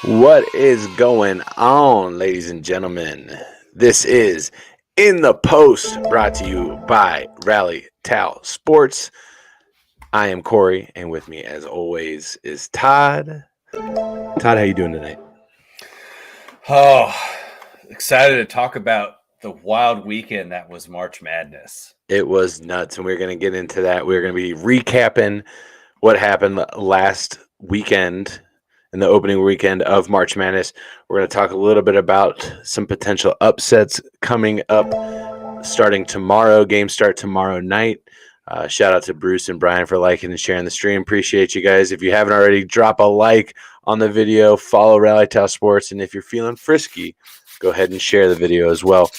What is going on, ladies and gentlemen? This is In the Post, brought to you by Rally Tal Sports. I am Corey, and with me, as always, is Todd. Todd, how you doing tonight? Oh, excited to talk about the wild weekend that was March Madness. It was nuts, and we're going to get into that. We're going to be recapping what happened last weekend in the opening weekend of March Madness. We're going to talk a little bit about some potential upsets coming up starting tomorrow. Games start tomorrow night. Shout out to Bruce and Brian for liking and sharing the stream. Appreciate you guys. If you haven't already, drop a like on the video. Follow Rally Tal Sports. And if you're feeling frisky, go ahead and share the video as well.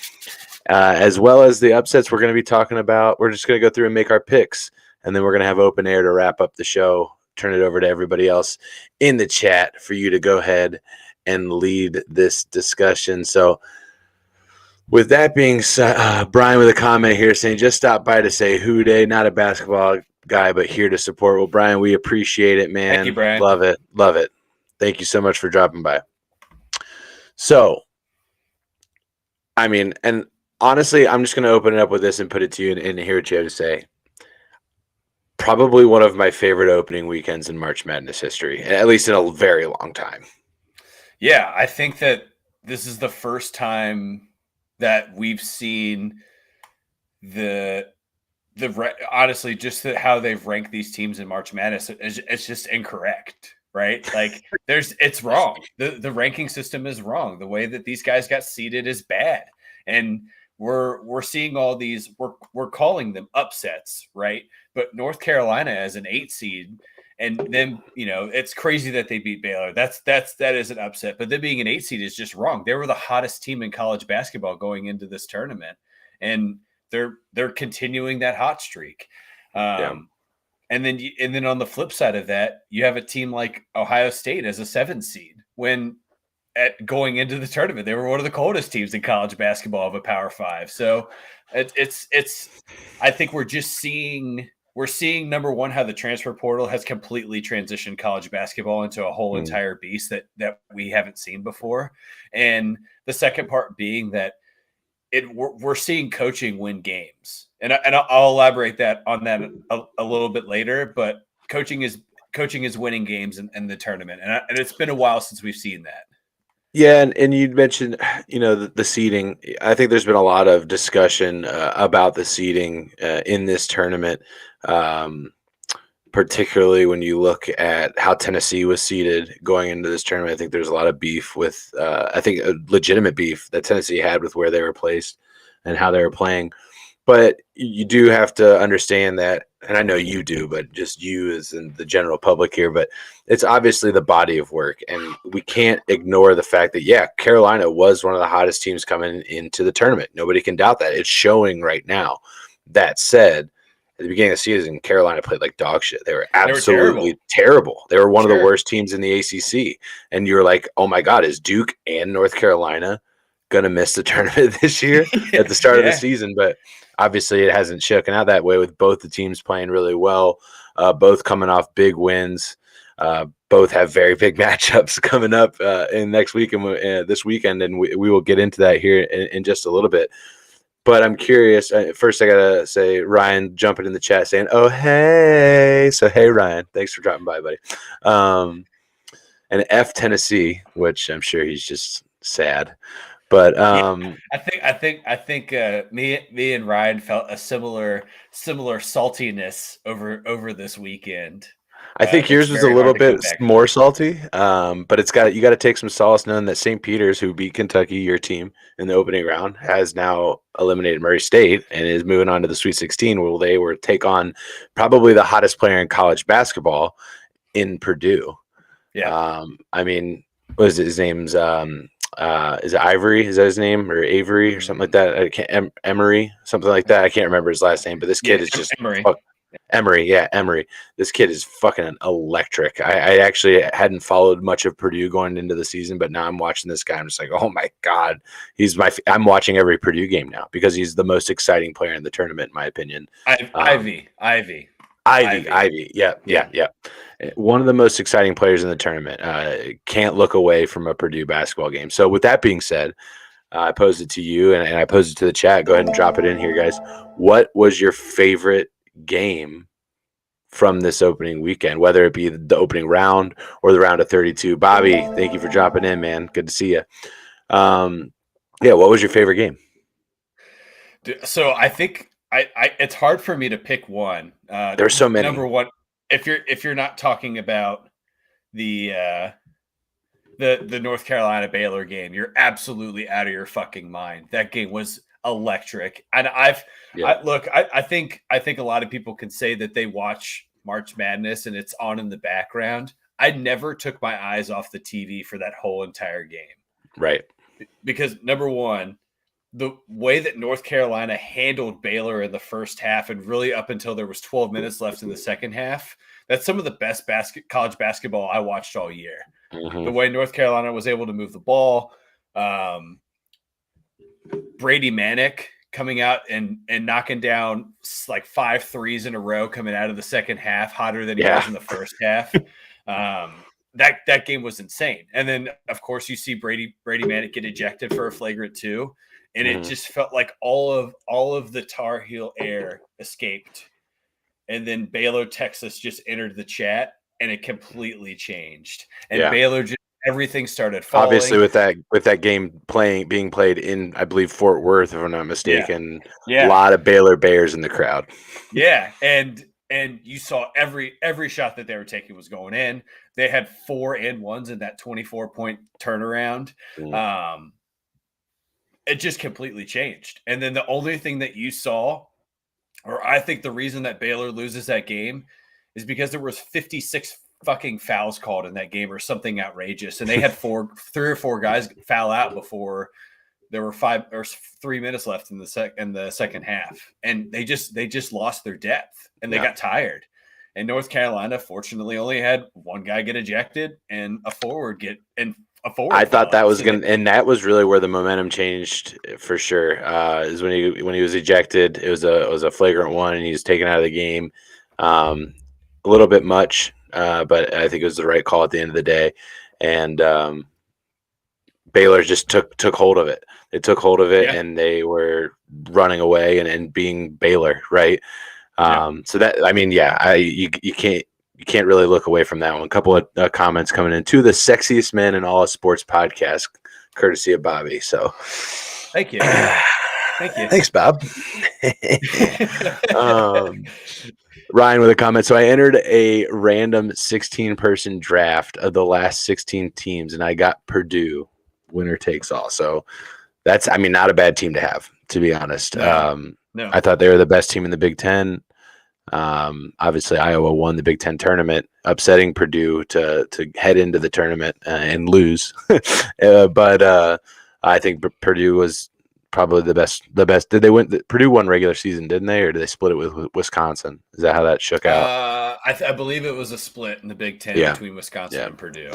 As well as the upsets we're going to be talking about. We're just going to go through and make our picks. And then we're going to have open air to wrap up the show. Turn it over to everybody else in the chat for you to go ahead and lead this discussion. So with that being said, Brian with a comment here saying, just stop by to say who day, not a basketball guy, but here to support. Well, Brian, we appreciate it, man. Thank you, Brian. Love it. Love it. Thank you so much for dropping by. So, I mean, and honestly, I'm just going to open it up with this and put it to you and hear what you have to say. Probably one of my favorite opening weekends in March Madness history, at least in a very long time. Yeah, I think that this is the first time that we've seen honestly just how they've ranked these teams in March Madness. It's just incorrect, right? Like it's wrong. The ranking system is wrong. The way that these guys got seeded is bad, and we're seeing all these. We're calling them upsets, right? But North Carolina as an 8 seed, and then it's crazy that they beat Baylor. That is an upset. But them being an 8 seed is just wrong. They were the hottest team in college basketball going into this tournament, and they're continuing that hot streak. Yeah. And then on the flip side of that, you have a team like Ohio State as a 7 seed when going into the tournament, they were one of the coldest teams in college basketball of a Power 5. So it's I think we're seeing number one, how the transfer portal has completely transitioned college basketball into a whole entire beast that we haven't seen before. And the second part being that we're seeing coaching win games. And I'll elaborate on that a little bit later, but coaching is winning games in the tournament. And it's been a while since we've seen that. Yeah, and you mentioned, the seeding. I think there's been a lot of discussion about the seeding in this tournament, particularly when you look at how Tennessee was seeded going into this tournament. I think there's a lot of beef with, I think a legitimate beef that Tennessee had with where they were placed and how they were playing. But you do have to understand that, and I know you do, but just you as in the general public here, but it's obviously the body of work. And we can't ignore the fact that, yeah, Carolina was one of the hottest teams coming into the tournament. Nobody can doubt that. It's showing right now. That said, at the beginning of the season, Carolina played like dog shit. They were absolutely terrible. They were one of the worst teams in the ACC. And you're like, oh my God, is Duke and North Carolina going to miss the tournament this year at the start of the season? But obviously, it hasn't shaken out that way with both the teams playing really well, both coming off big wins. Both have very big matchups coming up in next week and this weekend, and we will get into that here in just a little bit. But I'm curious. First, I got to say, Ryan jumping in the chat saying, oh, hey. So, hey, Ryan, thanks for dropping by, buddy. And F Tennessee, which I'm sure he's just sad. But I think me and Ryan felt a similar saltiness over this weekend. I think yours was a little bit more salty, but you got to take some solace knowing that St. Peter's, who beat Kentucky, your team, in the opening round, has now eliminated Murray State and is moving on to the Sweet 16, where they will take on probably the hottest player in college basketball in Purdue. Yeah. I mean, what is it? His name's is it Ivory? Is that his name, or Avery or something like that? I can't Emery, something like that. I can't remember his last name, but this kid is just Emery. Yeah, Emery. This kid is fucking electric. I actually hadn't followed much of Purdue going into the season, but now I'm watching this guy. I'm just like, oh my God, I'm watching every Purdue game now because he's the most exciting player in the tournament, in my opinion. Ivy. Yeah. one of the most exciting players in the tournament. Can't look away from a Purdue basketball game. So with that being said, I posed it to you and I posed it to the chat. Go ahead and drop it in here, guys. What was your favorite game from this opening weekend, whether it be the opening round or the round of 32? Bobby, thank you for dropping in, man. Good to see you. Yeah, what was your favorite game? So I think I it's hard for me to pick one. There's so many. Number one, if you're not talking about the North Carolina Baylor game, you're absolutely out of your fucking mind. That game was electric, and I think a lot of people can say that they watch March Madness and it's on in the background. I never took my eyes off the TV for that whole entire game. Right. Because number one, the way that North Carolina handled Baylor in the first half and really up until there was 12 minutes left in the second half, that's some of the best college basketball I watched all year. Mm-hmm. The way North Carolina was able to move the ball, Brady Manick coming out and knocking down like 5 threes in a row coming out of the second half, hotter than he was in the first half. That game was insane. And then, of course, you see Brady Manick get ejected for a flagrant 2. And it just felt like all of the Tar Heel air escaped. And then Baylor, Texas just entered the chat, and it completely changed. And Baylor just everything started falling. Obviously, with that game being played in, I believe, Fort Worth, if I'm not mistaken, a lot of Baylor Bears in the crowd. Yeah, and you saw every shot that they were taking was going in. They had 4 and 1s in that 24-point turnaround. It just completely changed. And then the only thing that you saw, or I think the reason that Baylor loses that game, is because there was 56 fucking fouls called in that game or something outrageous. And they had 3 or 4 guys foul out before there were 3 minutes left in the second half. And they just lost their depth and they got tired. And North Carolina fortunately only had 1 guy get ejected and a forward I thought that was and that was really where the momentum changed for sure. Is when he was ejected. It was a flagrant 1, and he was taken out of the game. A little bit much, but I think it was the right call at the end of the day. And Baylor just took hold of it. They took hold of it, and they were running away and being Baylor, right? So that you can't really look away from that one. A couple of comments coming in. 2 of the sexiest men in all of sports podcast, courtesy of Bobby. So thank you. Thank you. Thanks, Bob. Ryan with a comment. So I entered a random 16-person draft of the last 16 teams, and I got Purdue. Winner takes all. So that's, not a bad team to have, to be honest. No. I thought they were the best team in the Big Ten. Obviously Iowa won the Big Ten tournament, upsetting Purdue to head into the tournament and lose. But I think Purdue was probably the best. Did they win? Purdue won regular season, didn't they? Or did they split it with Wisconsin? Is that how that shook out? I believe it was a split in the Big Ten between Wisconsin and Purdue.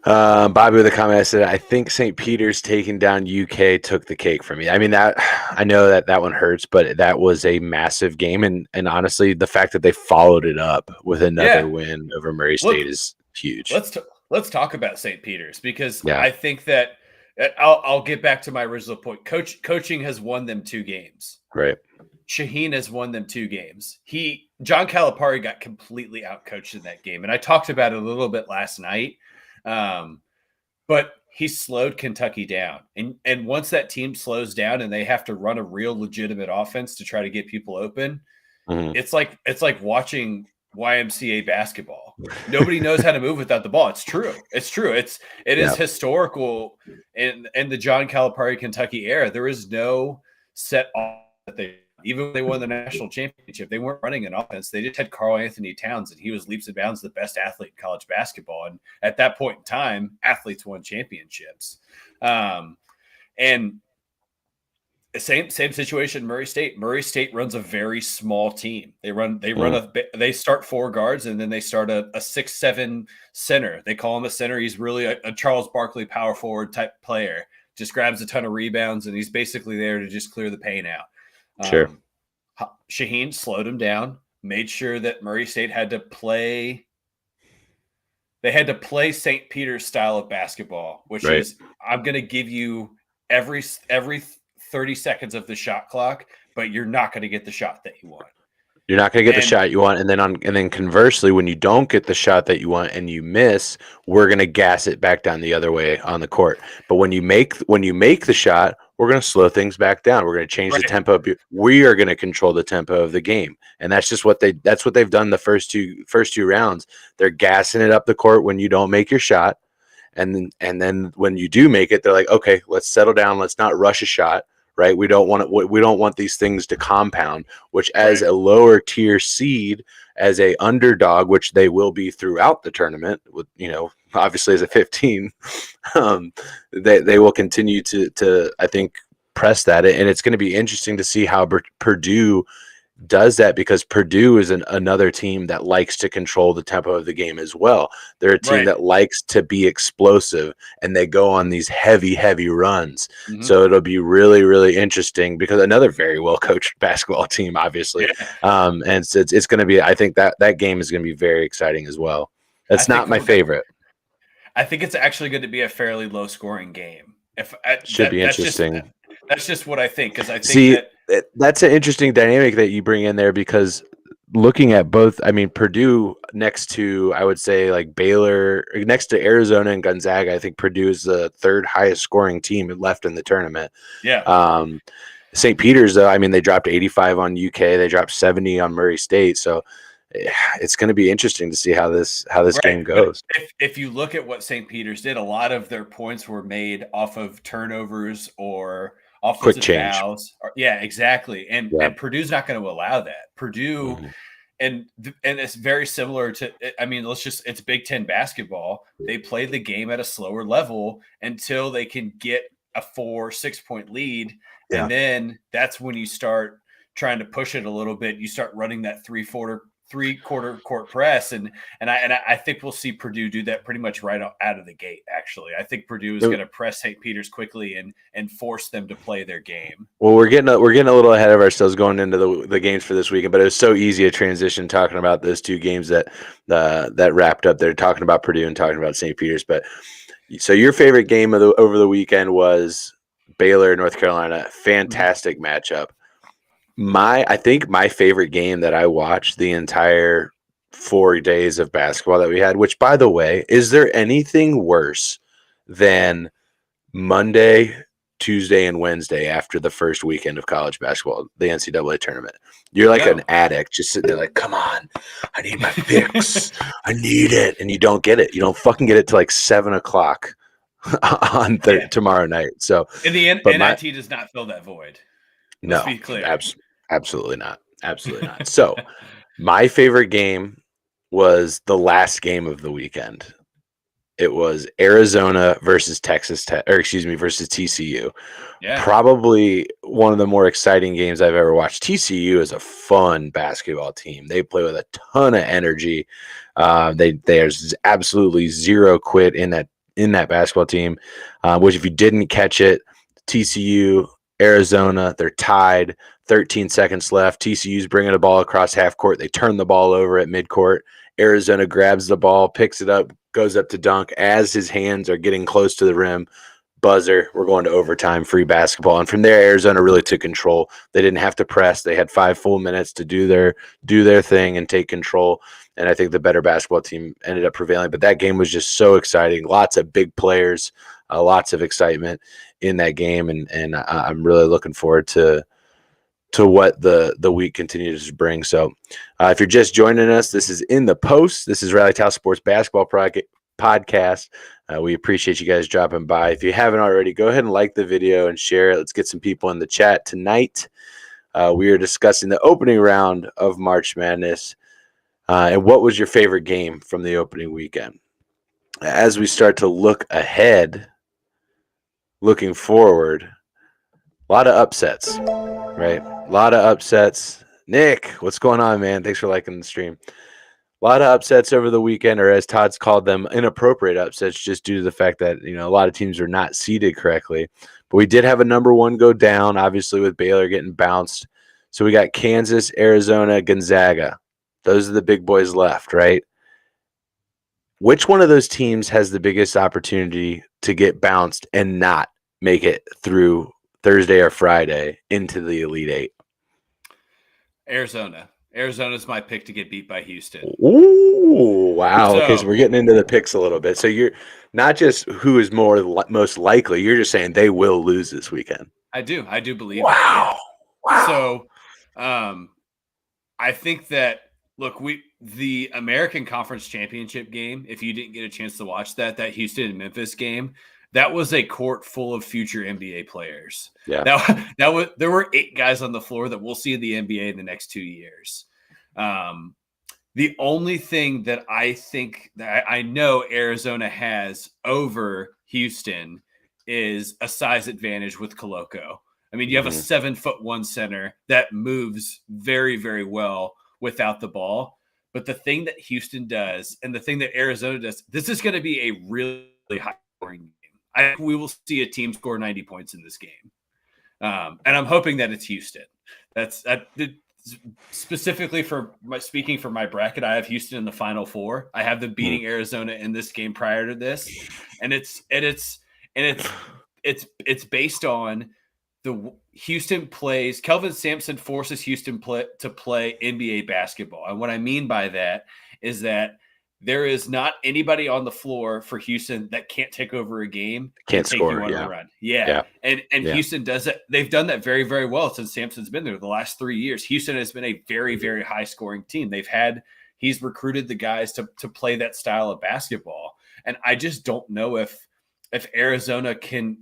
Bobby with a comment said, I think St. Peter's taking down UK took the cake for me. That I know that one hurts, but that was a massive game. And honestly, the fact that they followed it up with another win over Murray State is huge. Let's talk about St. Peter's because I think that I'll get back to my original point. Coaching has won them 2 games. Right. Shaheen has won them 2 games. John Calipari got completely outcoached in that game. And I talked about it a little bit last night. But he slowed Kentucky down. And once that team slows down and they have to run a real legitimate offense to try to get people open, it's like watching YMCA basketball. Nobody knows how to move without the ball. It's true. It is historical in the John Calipari Kentucky era. There is no set off that even when they won the national championship, they weren't running an offense. They just had Karl Anthony Towns, and he was leaps and bounds the best athlete in college basketball. And at that point in time, athletes won championships. And same situation. Murray State. Murray State runs a very small team. They start 4 guards, and then they start a 6'7" center. They call him a center. He's really a Charles Barkley power forward type player. Just grabs a ton of rebounds, and he's basically there to just clear the paint out. Sure. Shaheen slowed him down, made sure that Murray State had to play They had to play St. Peter's style of basketball, which Right. is I'm going to give you every 30 seconds of the shot clock, but you're not going to get the shot that you want. You're not going to get the And shot you want, and then conversely, when you don't get the shot that you want and you miss, we're going to gas it back down the other way on the court. But when you make the shot, we're going to slow things back down. We're going to change the tempo. We are going to control the tempo of the game, and that's just what they've done the first two rounds. They're gassing it up the court when you don't make your shot, and then when you do make it, they're like, okay, let's settle down. Let's not rush a shot. Right, we don't want these things to compound. Which, as a lower tier seed, as a underdog, which they will be throughout the tournament, with obviously as a 15, they will continue to I think press that, and it's going to be interesting to see how Purdue does that, because Purdue is another team that likes to control the tempo of the game as well. They're a team that likes to be explosive, and they go on these heavy runs. Mm-hmm. So it'll be really, really interesting, because another very well coached basketball team, obviously. And it's going to be, I think that game is going to be very exciting as well. That's not my favorite. I think it's actually going to be a fairly low scoring game. Should be interesting. That's just what I think, because I think that's an interesting dynamic that you bring in there, because looking at both, I mean, Purdue next to, I would say, like Baylor, next to Arizona and Gonzaga, I think Purdue is the third highest scoring team left in the tournament. Yeah. St. Peter's, though, I mean, they dropped 85 on UK. They dropped 70 on Murray State. So it's going to be interesting to see how this game goes. If you look at what St. Peter's did, a lot of their points were made off of turnovers or offensive quick change. fouls. Yeah, exactly. And Purdue's not going to allow that. Purdue, and it's very similar to, I mean, it's Big Ten basketball. They play the game at a slower level until they can get a 4-6 point lead. Yeah. And then that's when you start trying to push it a little bit. You start running that three-quarter court press, and I think we'll see Purdue do that pretty much right out of the gate. Actually, I think Purdue is going to press St. Peter's quickly and force them to play their game. Well, we're getting a little ahead of ourselves going into the games for this weekend, but it was so easy a transition talking about those two games that wrapped up there, talking about Purdue and talking about St. Peter's. But so your favorite game over the weekend was Baylor, North Carolina. Fantastic matchup. I think my favorite game that I watched the entire 4 days of basketball that we had, which, by the way, is there anything worse than Monday, Tuesday, and Wednesday after the first weekend of college basketball, the NCAA tournament? You're like an addict just sitting there like, come on, I need my fix. I need it. And you don't get it. You don't fucking get it till like 7 o'clock on tomorrow night. So in the end, NIT does not fill that void. Let's be clear. Absolutely not. Absolutely not. So my favorite game was the last game of the weekend. It was Arizona versus versus TCU. Yeah. Probably one of the more exciting games I've ever watched. TCU is a fun basketball team. They play with a ton of energy. There's absolutely zero quit in that basketball team. Which, if you didn't catch it, TCU, Arizona, they're tied. 13 seconds left. TCU's bringing the ball across half court. They turn the ball over at midcourt. Arizona grabs the ball, picks it up, goes up to dunk. As his hands are getting close to the rim, buzzer, we're going to overtime, free basketball. And from there, Arizona really took control. They didn't have to press. They had 5 full minutes to do their thing and take control. And I think the better basketball team ended up prevailing. But that game was just so exciting. Lots of big players, lots of excitement in that game. And I'm really looking forward to what the week continues to bring. So if you're just joining us, this is In the Post. This is Rally Towel Sports Basketball Podcast. We appreciate you guys dropping by. If you haven't already, go ahead and like the video and share it. Let's get some people in the chat tonight. We are discussing the opening round of March Madness. And what was your favorite game from the opening weekend? As we start to look ahead, looking forward, a lot of upsets, right? A lot of upsets. Nick, what's going on, man? Thanks for liking the stream. A lot of upsets over the weekend, or as Todd's called them, inappropriate upsets, just due to the fact that, a lot of teams are not seeded correctly. But we did have a number one go down, obviously, with Baylor getting bounced. So we got Kansas, Arizona, Gonzaga. Those are the big boys left, right? Which one of those teams has the biggest opportunity to get bounced and not make it through Thursday or Friday into the Elite Eight? Arizona. Arizona's my pick to get beat by Houston. Ooh, wow. Okay, so So we're getting into the picks a little bit. So you're not just who is most likely, you're just saying they will lose this weekend. I do believe that. Yeah. Wow. Wow. So, I think that the American Conference Championship game. If you didn't get a chance to watch that Houston and Memphis game, that was a court full of future NBA players. Yeah. There were 8 guys on the floor that we'll see in the NBA in the next 2 years. The only thing that I think that I know Arizona has over Houston is a size advantage with Koloko. I mean, you have a 7'1" center that moves very, very well without the ball. But the thing that Houston does and the thing that Arizona does, this is going to be a really high scoring game. I think we will see a team score 90 points in this game. And I'm hoping that it's Houston. Specifically speaking for my bracket, I have Houston in the Final Four. I have them beating Arizona in this game prior to this, and it's based on the Houston plays. Kelvin Sampson forces Houston to play NBA basketball, and what I mean by that is that there is not anybody on the floor for Houston that can't take over a game, can't take score, you on a run. Yeah. And Houston does it. They've done that very, very well since Sampson's been there the last 3 years. Houston has been a very, very high scoring team. He's recruited the guys to play that style of basketball. And I just don't know if Arizona can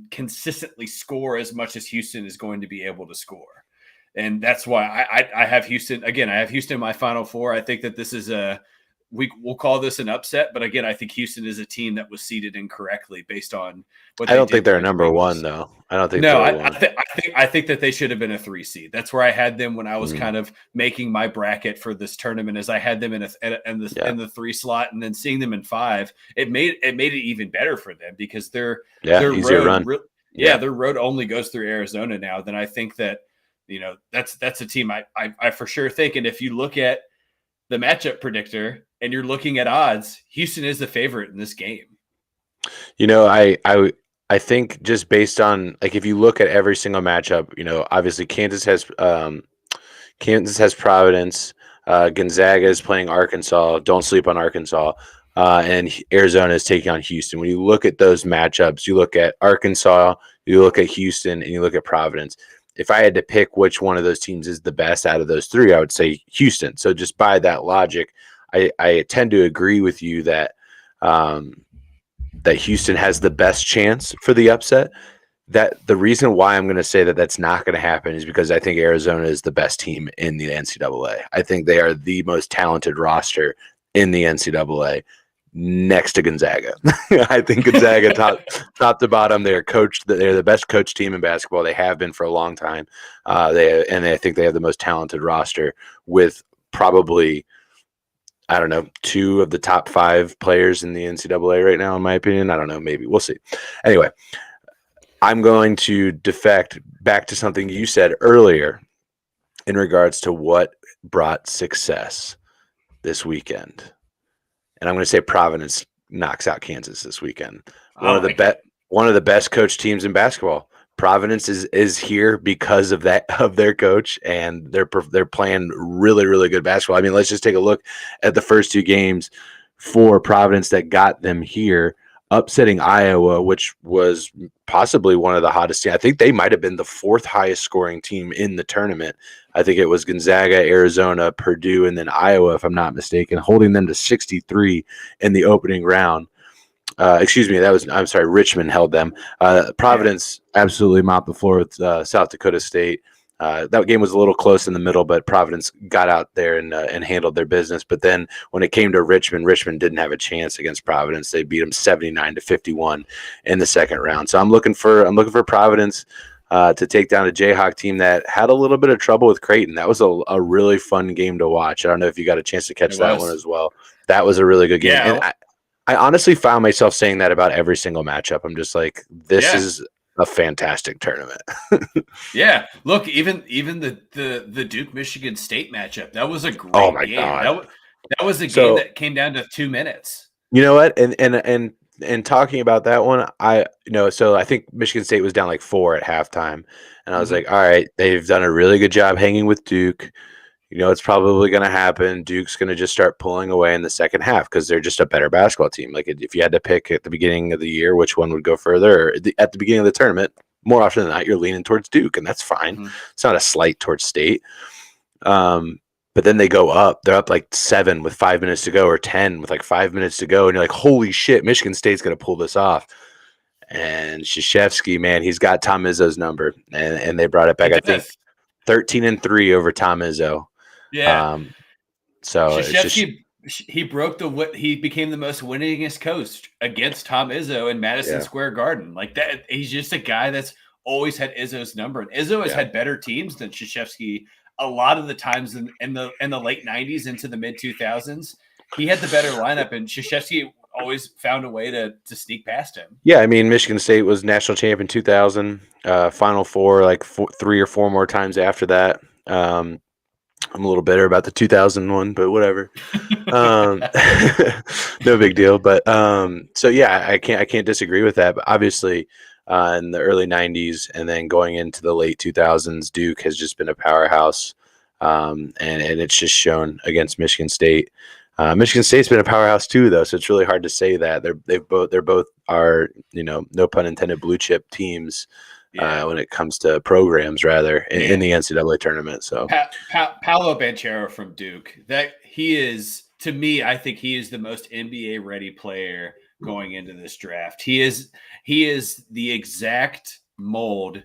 consistently score as much as Houston is going to be able to score. And that's why I have Houston. Again, I have Houston in my Final Four. I think that this is we'll call this an upset, but again, I think Houston is a team that was seeded incorrectly based on what I don't think they're number one, though. I don't think. No, I think that they should have been a 3 seed. That's where I had them when I was kind of making my bracket for this tournament. As I had them in the 3 slot, and then seeing them in 5, it made it even better for them because their road, their road only goes through Arizona now. Then I think that that's a team I for sure think. And if you look at the matchup predictor and you're looking at odds, Houston is the favorite in this game. I think just based on, like, if you look at every single matchup, obviously Kansas has Providence, Gonzaga is playing Arkansas. Don't sleep on Arkansas. And Arizona is taking on Houston. When you look at those matchups, you look at Arkansas, you look at Houston, and you look at Providence. If I had to pick which one of those teams is the best out of those 3, I would say Houston. So just by that logic, I tend to agree with you that that Houston has the best chance for the upset. That the reason why I'm going to say that that's not going to happen is because I think Arizona is the best team in the NCAA. I think they are the most talented roster in the NCAA next to Gonzaga. I think Gonzaga top to bottom, they're the best coach team in basketball. They have been for a long time. I think they have the most talented roster with probably, I don't know, 2 of the top 5 players in the NCAA right now, in my opinion. I don't know, maybe. We'll see. Anyway, I'm going to defect back to something you said earlier in regards to what brought success this weekend. And I'm going to say Providence knocks out Kansas this weekend. One of the best coach teams in basketball. Providence is here because of their coach, and they're playing really, really good basketball. I mean, let's just take a look at the first 2 games for Providence that got them here, upsetting Iowa, which was possibly one of the hottest teams. I think they might have been the 4th highest scoring team in the tournament. I think it was Gonzaga, Arizona, Purdue, and then Iowa, if I'm not mistaken, holding them to 63 in the opening round. Richmond held them. Providence absolutely mopped the floor with South Dakota State. That game was a little close in the middle, but Providence got out there and handled their business. But then when it came to Richmond didn't have a chance against Providence. They beat them 79-51 in the second round. So I'm looking for Providence to take down a Jayhawk team that had a little bit of trouble with Creighton. That was a really fun game to watch. I don't know if you got a chance to catch that one as well. That was a really good game. Yeah. And I honestly found myself saying that about every single matchup. I'm just like, this is a fantastic tournament. Yeah. Look, even the Duke Michigan State matchup, that was a great Oh my game. God. That was a game that came down to 2 minutes. You know what? And talking about that one, so I think Michigan State was down like 4 at halftime, and I was Mhm. like, all right, they've done a really good job hanging with Duke. It's probably going to happen. Duke's going to just start pulling away in the second half because they're just a better basketball team. Like if you had to pick at the beginning of the year which one would go further, or at the beginning of the tournament, more often than not, you're leaning towards Duke, and that's fine. Mhm. It's not a slight towards State. But then they go up. They're up like 7 with 5 minutes to go, or 10 with like 5 minutes to go, and you're like, holy shit, Michigan State's going to pull this off. And Krzyzewski, man, he's got Tom Izzo's number, and they brought it He back. I think does. 13-3 over Tom Izzo. Yeah. So it's just Krzyzewski, he became the most winningest coach against Tom Izzo in Madison yeah, Square Garden. Like that, he's just a guy that's always had Izzo's number. And Izzo has yeah. had better teams than Krzyzewski a lot of the times in the late 90s into the mid 2000s. He had the better lineup, and Krzyzewski always found a way to sneak past him. Yeah, I mean, Michigan State was national champion 2000, Final Four like 3 or 4 more times after that. I'm a little bitter about the 2001, but whatever. No big deal. But so yeah, I can't disagree with that. But obviously, in the early 90s and then going into the late 2000s, Duke has just been a powerhouse, and it's just shown against Michigan State. Michigan State's been a powerhouse too, though, so it's really hard to say that they're both are, no pun intended, blue chip teams. Yeah. When it comes to programs, rather in the NCAA tournament. So Paolo Banchero from Duke, that he is, to me, I think he is the most NBA ready player going into this draft. He is the exact mold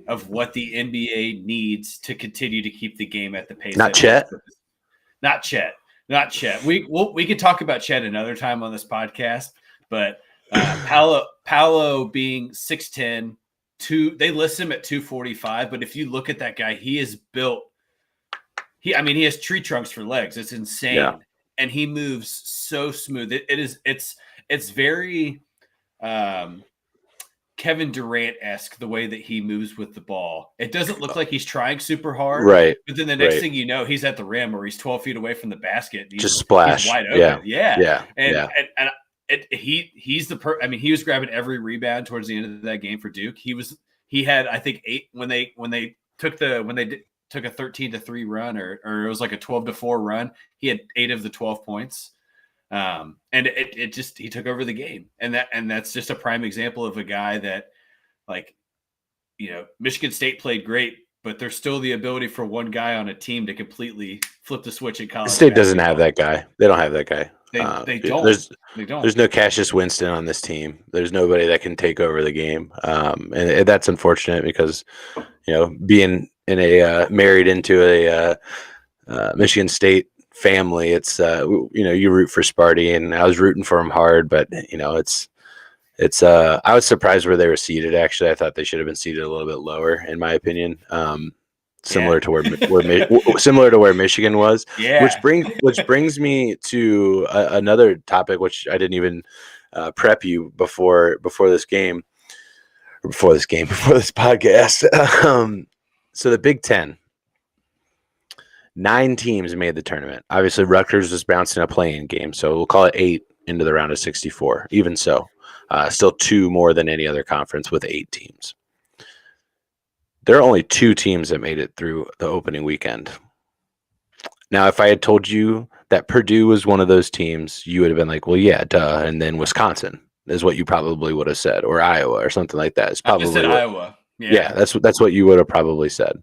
of what the NBA needs to continue to keep the game at the pace. Not Chet. Not Chet. Not Chet. We could talk about Chet another time on this podcast, but Paolo being 6'10", they list him at 245, but if you look at that guy, he is built. He has tree trunks for legs. It's insane, Yeah. And he moves so smooth. It's very Kevin Durant-esque the way that he moves with the ball. It doesn't look like he's trying super hard, Right? But then the next thing you know, he's at the rim or he's 12 feet away from the basket. And just splash, he's wide open. Yeah. And he's he was grabbing every rebound towards the end of that game for Duke. He had, I think, 8 when they took a 13-3 run, or it was like a 12-4 run. He had 8 of the 12 points. And he took over the game. And that's just a prime example of a guy that, like, Michigan State played great, but there's still the ability for one guy on a team to completely flip the switch in college. State doesn't have that guy. They don't have that guy. They don't. There's no Cassius Winston on this team. There's nobody that can take over the game, and that's unfortunate because, being in a married into a Michigan State family, it's you root for Sparty, and I was rooting for him hard, but it's I was surprised where they were seated. Actually, I thought they should have been seated a little bit lower, in my opinion. Similar to where Michigan was. Yeah. Which brings me to another topic, which I didn't even prep you before this podcast. So the Big Ten, 9 teams made the tournament. Obviously, Rutgers was bouncing a play-in game, so we'll call it 8 into the round of 64. Even so, still 2 more than any other conference with 8 teams. There are only 2 teams that made it through the opening weekend. Now, if I had told you that Purdue was one of those teams, you would have been like, well, yeah, duh. And then Wisconsin is what you probably would have said, or Iowa or something like that. It's probably Iowa. Yeah, that's what you would have probably said.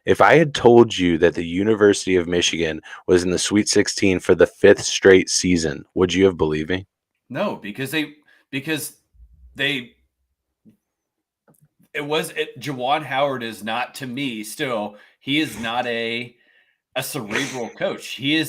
If I had told you that the University of Michigan was in the Sweet 16 for the 5th straight season, would you have believed me? No, because Juwan Howard is not, to me, still, he is not a cerebral coach. He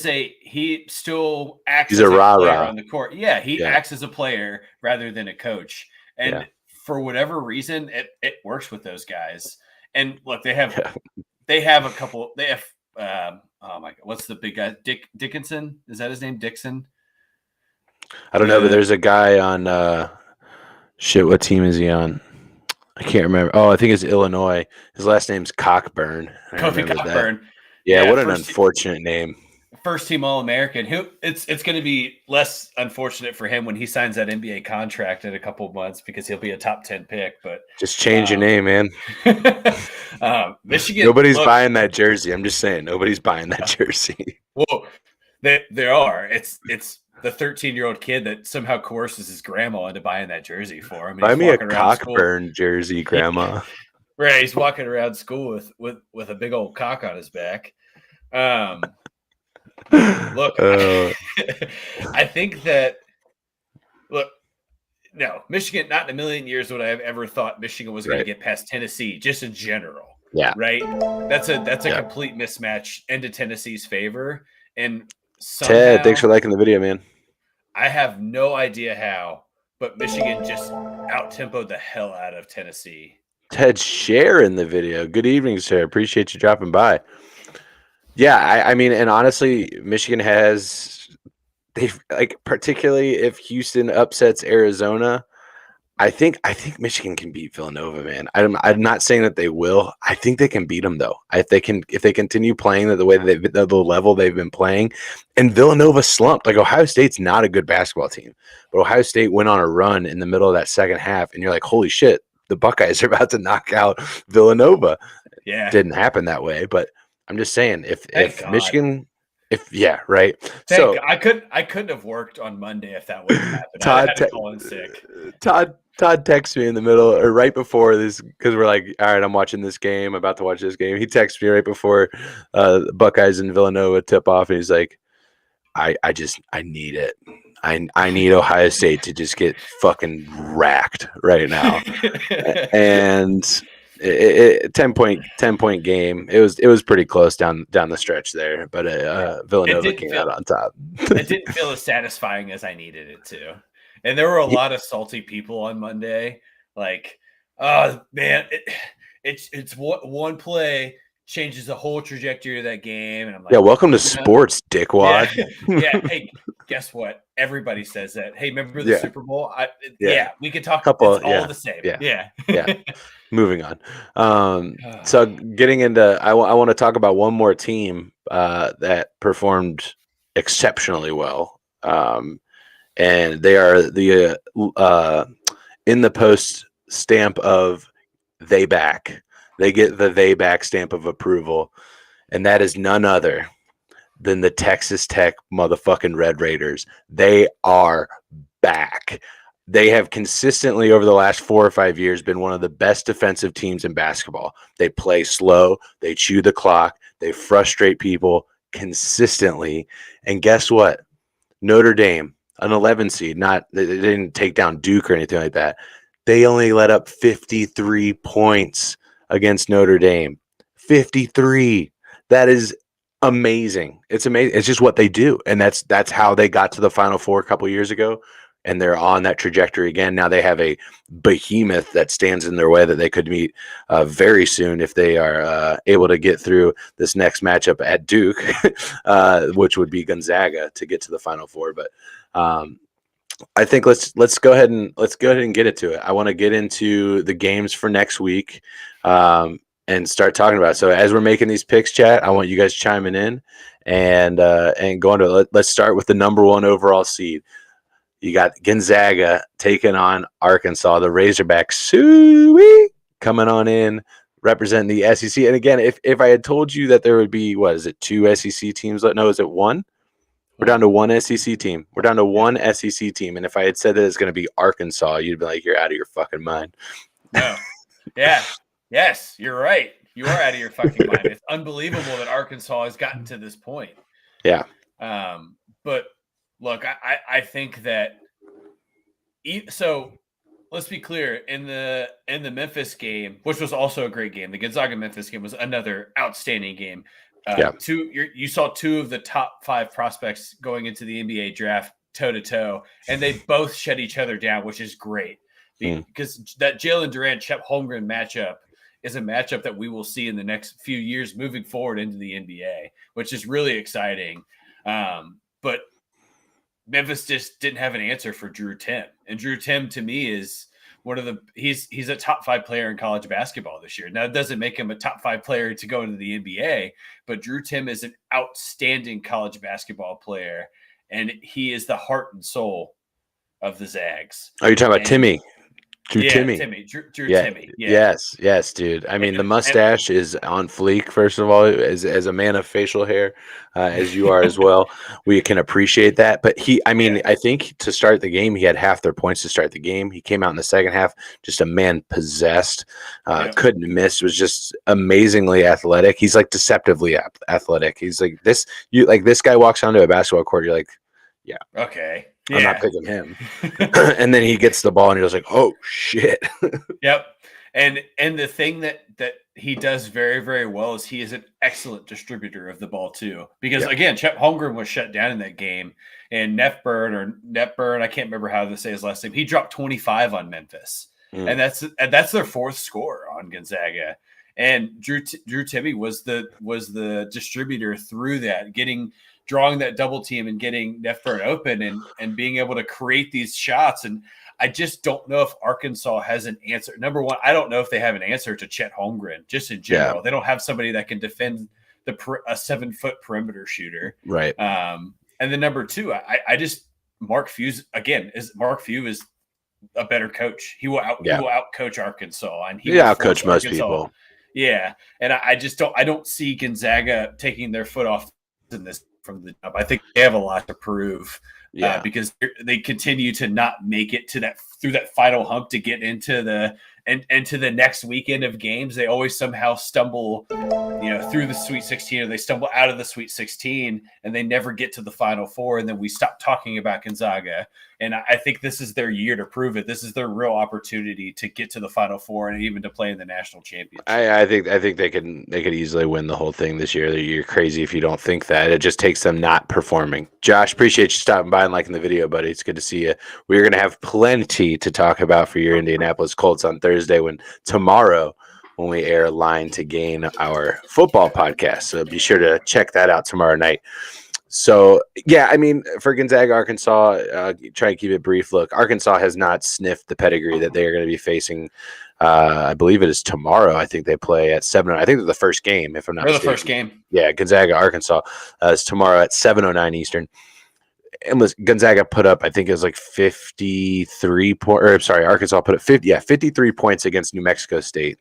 still acts as a player on the court. Yeah, he acts as a player rather than a coach. And for whatever reason, it works with those guys. And look, they have a couple. They have oh my God, what's the big guy? Dickinson? Is that his name? Dixon? I don't know, but there's a guy on what team is he on? I can't remember. Oh, I think it's Illinois. His last name's Cockburn. Kofi Cockburn. Yeah, what an unfortunate name. first team All-American. It's going to be less unfortunate for him when he signs that NBA contract in a couple of months because he'll be a top 10 pick. But just change your name, man. Michigan. Nobody's buying that jersey. I'm just saying, nobody's buying that jersey. Well, there are. It's the 13-year-old kid that somehow coerces his grandma into buying that jersey for him. Buy me a Cockburn jersey, Grandma. Right, he's walking around school with a big old cock on his back. Look, I think that no, Michigan, not in a million years would I have ever thought Michigan was going to get past Tennessee, just in general. Yeah. Right. That's a complete mismatch into Tennessee's favor. And somehow, Ted, thanks for liking the video, man. I have no idea how, but Michigan just out-tempoed the hell out of Tennessee. Ted, share in the video. Good evening, sir. Appreciate you dropping by. Yeah, I mean, and honestly, Michigan they've particularly if Houston upsets Arizona, I think Michigan can beat Villanova, man. I'm not saying that they will. I think they can beat them though. If they continue playing the way the level they've been playing, and Villanova slumped. Like Ohio State's not a good basketball team, but Ohio State went on a run in the middle of that second half, and you're like, holy shit, the Buckeyes are about to knock out Villanova. Yeah, it didn't happen that way, but I'm just saying if Michigan. Right. I couldn't have worked on Monday if that would have happened. I had to call in sick. Todd texts me in the middle or right before this because we're like, all right, I'm watching this game, about to watch this game. He texts me right before Buckeyes and Villanova tip off, and he's like, I need it. I need Ohio State to just get fucking racked right now. And 10-point game. It was pretty close down the stretch there, but Villanova came out on top. It didn't feel as satisfying as I needed it to. And there were a lot of salty people on Monday. Like, oh man, it's one play changes the whole trajectory of that game. And I'm like, yeah, welcome to sports, dickwad. Yeah. Hey, guess what? Everybody says that. Hey, remember the Super Bowl? We could talk. Couple, it's all the same. Yeah. Moving on. So getting into, I want to talk about one more team that performed exceptionally well. And they are the in the post stamp of they back. They get the they back stamp of approval, and that is none other than the Texas Tech motherfucking Red Raiders. They are back. They have consistently over the last 4 or 5 years been one of the best defensive teams in basketball. They play slow, they chew the clock, they frustrate people consistently. And guess what? Notre Dame, an 11 seed, they didn't take down Duke or anything like that. They only let up 53 points against Notre Dame. 53. That is amazing. It's amazing. It's just what they do. And that's how they got to the Final Four a couple years ago. And they're on that trajectory again. Now they have a behemoth that stands in their way that they could meet very soon if they are able to get through this next matchup at Duke, which would be Gonzaga to get to the Final Four. But I think let's go ahead and get into it. I want to get into the games for next week and start talking about it. So as we're making these picks, chat, I want you guys chiming in and going to let's start with the number 1 overall seed. You got Gonzaga taking on Arkansas, the Razorbacks. Suey coming on in, representing the SEC. And again, if I had told you that there would be, 2 SEC teams? No, is it 1? We're down to 1 SEC team. We're down to 1 SEC team. And if I had said that it's going to be Arkansas, you'd be like, you're out of your fucking mind. No. Yeah. Yes, you're right. You are out of your fucking mind. It's unbelievable that Arkansas has gotten to this point. Yeah. But look, I think that so let's be clear, in the Memphis game, which was also a great game, the Gonzaga Memphis game was another outstanding game. You saw 2 of the top 5 prospects going into the NBA draft toe to toe, and they both shut each other down, which is great because that Jalen Durant Chet Holmgren matchup is a matchup that we will see in the next few years moving forward into the NBA, which is really exciting. But Memphis just didn't have an answer for Drew Timm. And Drew Timm, to me, is he's a top 5 player in college basketball this year. Now it doesn't make him a top 5 player to go into the NBA, but Drew Timme is an outstanding college basketball player, and he is the heart and soul of the Zags. Are you talking about Timmy? Drew Timme. Drew Timme. Yeah. Yes, dude. I mean, the mustache is on fleek. First of all, as a man of facial hair, as you are as well, we can appreciate that. But I think to start the game, he had half their points to start the game. He came out in the second half, just a man possessed, couldn't miss. Was just amazingly athletic. He's like deceptively athletic. He's like this. This guy walks onto a basketball court. You're like, yeah, okay. I'm not picking him. And then he gets the ball and he was like, oh shit. Yep. And the thing that he does very, very well is he is an excellent distributor of the ball too. Because again, Chet Holmgren was shut down in that game, and Netburn, I can't remember how to say his last name. He dropped 25 on Memphis. And that's their 4th score on Gonzaga. And Drew Timme was the distributor through that, drawing that double team and getting Netburn open and being able to create these shots. And I just don't know if Arkansas has an answer. Number one, I don't know if they have an answer to Chet Holmgren, just in general. Yeah. They don't have somebody that can defend a 7-foot perimeter shooter. Right. And then number two, I just, Mark Few is a better coach. He will out coach Arkansas, and he will outcoach most people. Yeah. And I don't see Gonzaga taking their foot off in this from the jump. I think they have a lot to prove, because they continue to not make it to through that final hump to get into the next weekend of games. They always somehow stumble, through the Sweet 16, or they stumble out of the Sweet 16, and they never get to the Final Four. And then we stop talking about Gonzaga. And I think this is their year to prove it. This is their real opportunity to get to the Final Four and even to play in the national championship. I think they could easily win the whole thing this year. You're crazy if you don't think that. It just takes them not performing. Josh, appreciate you stopping by and liking the video, buddy. It's good to see you. We're going to have plenty to talk about for your Indianapolis Colts on Thursday tomorrow when we air Line to Gain, our football podcast. So be sure to check that out tomorrow night. So, for Gonzaga, Arkansas, try and keep it brief. Look, Arkansas has not sniffed the pedigree that they are going to be facing. I believe it is tomorrow. I think they play at 7. I think they're the first game, if I'm not mistaken. The first game. Yeah, Gonzaga, Arkansas is tomorrow at 7:09 Eastern. And Gonzaga put up, I think it was like 53 points. Arkansas put up 53 points against New Mexico State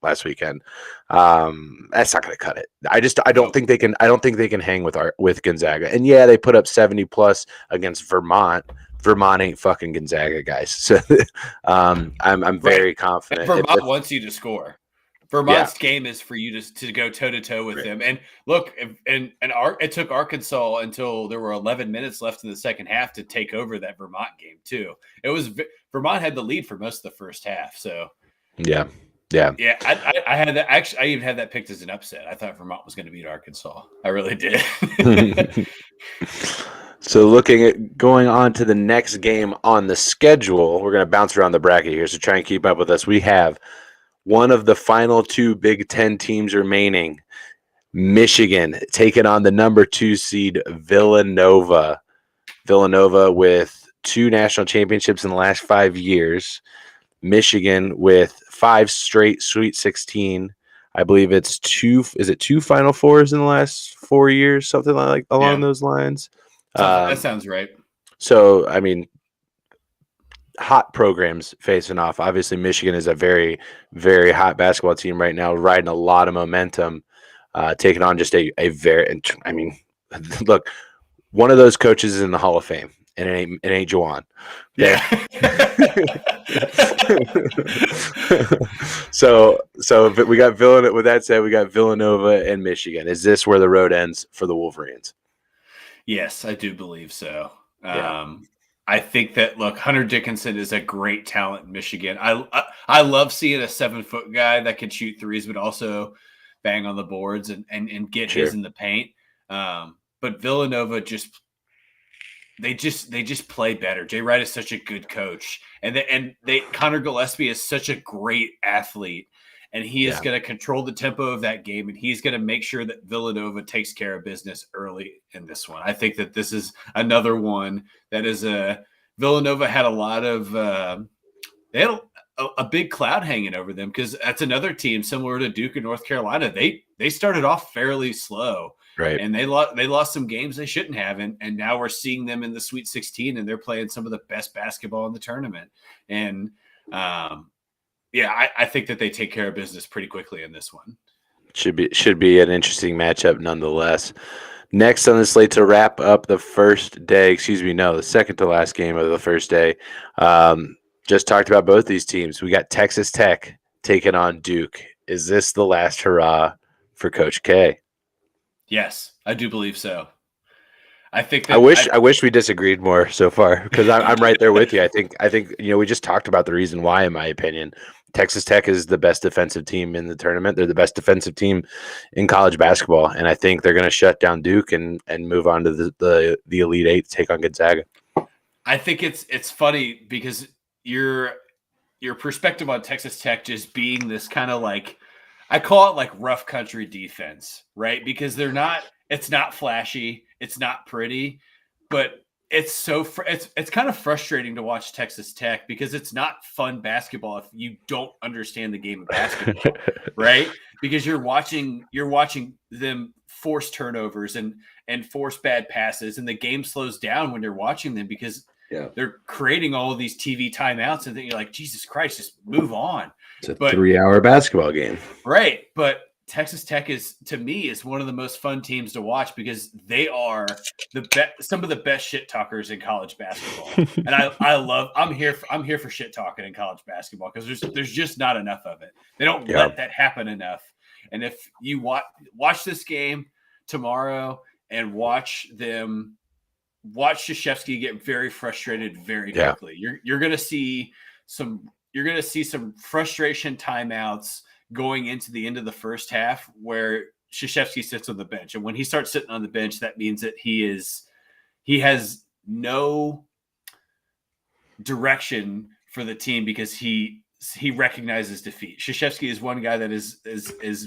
last weekend. That's not going to cut it. I don't think they can. I don't think they can hang with Gonzaga. And they put up 70 plus against Vermont. Vermont ain't fucking Gonzaga, guys. So I'm very confident. And Vermont wants you to score. Vermont's game is for you to go toe to toe with them. And look, it took Arkansas until there were 11 minutes left in the second half to take over that Vermont game too. Vermont had the lead for most of the first half. So yeah. I had that. Actually, I even had that picked as an upset. I thought Vermont was going to beat Arkansas. I really did. So looking at going on to the next game on the schedule, we're going to bounce around the bracket here. So try and keep up with us. We have one of the final 2 Big Ten teams remaining, Michigan, taking on the number 2 seed Villanova. Villanova with 2 national championships in the last 5 years. Michigan with 5 straight Sweet 16. I believe it's 2. Is it 2 Final Fours in the last 4 years? Something like along those lines. That sounds right. So, hot programs facing off. Obviously, Michigan is a very, very hot basketball team right now, riding a lot of momentum, taking on just a very. Look, one of those coaches is in the Hall of Fame, and it ain't Juwan. Yeah. So we got Villanova. With that said, we got Villanova and Michigan. Is this where the road ends for the Wolverines? Yes, I do believe so. I think that, look, Hunter Dickinson is a great talent in Michigan. I love seeing a 7-foot guy that can shoot threes, but also bang on the boards and get his in the paint. But Villanova they just play better. Jay Wright is such a good coach, and Connor Gillespie is such a great athlete. And he is going to control the tempo of that game, and he's going to make sure that Villanova takes care of business early in this one. I think that this is another one that is Villanova had a lot of a big cloud hanging over them, because that's another team similar to Duke and North Carolina. They started off fairly slow, Right. and they lost some games they shouldn't have, and now we're seeing them in the Sweet 16, and they're playing some of the best basketball in the tournament. And I think that they take care of business pretty quickly in this one. Should be an interesting matchup nonetheless. Next on the slate to wrap up the the second to last game of the first day. Just talked about both these teams. We got Texas Tech taking on Duke. Is this the last hurrah for Coach K? Yes, I do believe so. I think that I wish we disagreed more so far, because I'm right there with you. I think we just talked about the reason why, in my opinion. Texas Tech is the best defensive team in the tournament. They're the best defensive team in college basketball, and I think they're going to shut down Duke and move on to the Elite Eight to take on Gonzaga. I think it's funny because your perspective on Texas Tech just being this kind of like, I call it like rough country defense, right? Because it's not flashy, it's not pretty, but it's kind of frustrating to watch Texas Tech, because it's not fun basketball if you don't understand the game of basketball, right? Because you're watching them force turnovers and force bad passes, and the game slows down when you're watching them, because they're creating all of these TV timeouts, and then you're like, Jesus Christ, just move on. It's a 3-hour basketball game, right? But Texas Tech is one of the most fun teams to watch, because they are some of the best shit talkers in college basketball. And I'm here for shit talking in college basketball, because there's just not enough of it. They don't let that happen enough. And if you watch this game tomorrow and watch Krzyzewski get very frustrated very quickly, you're going to see some frustration timeouts going into the end of the first half, where Krzyzewski sits on the bench. And when he starts sitting on the bench, that means that he has no direction for the team, because he recognizes defeat. Krzyzewski is one guy that is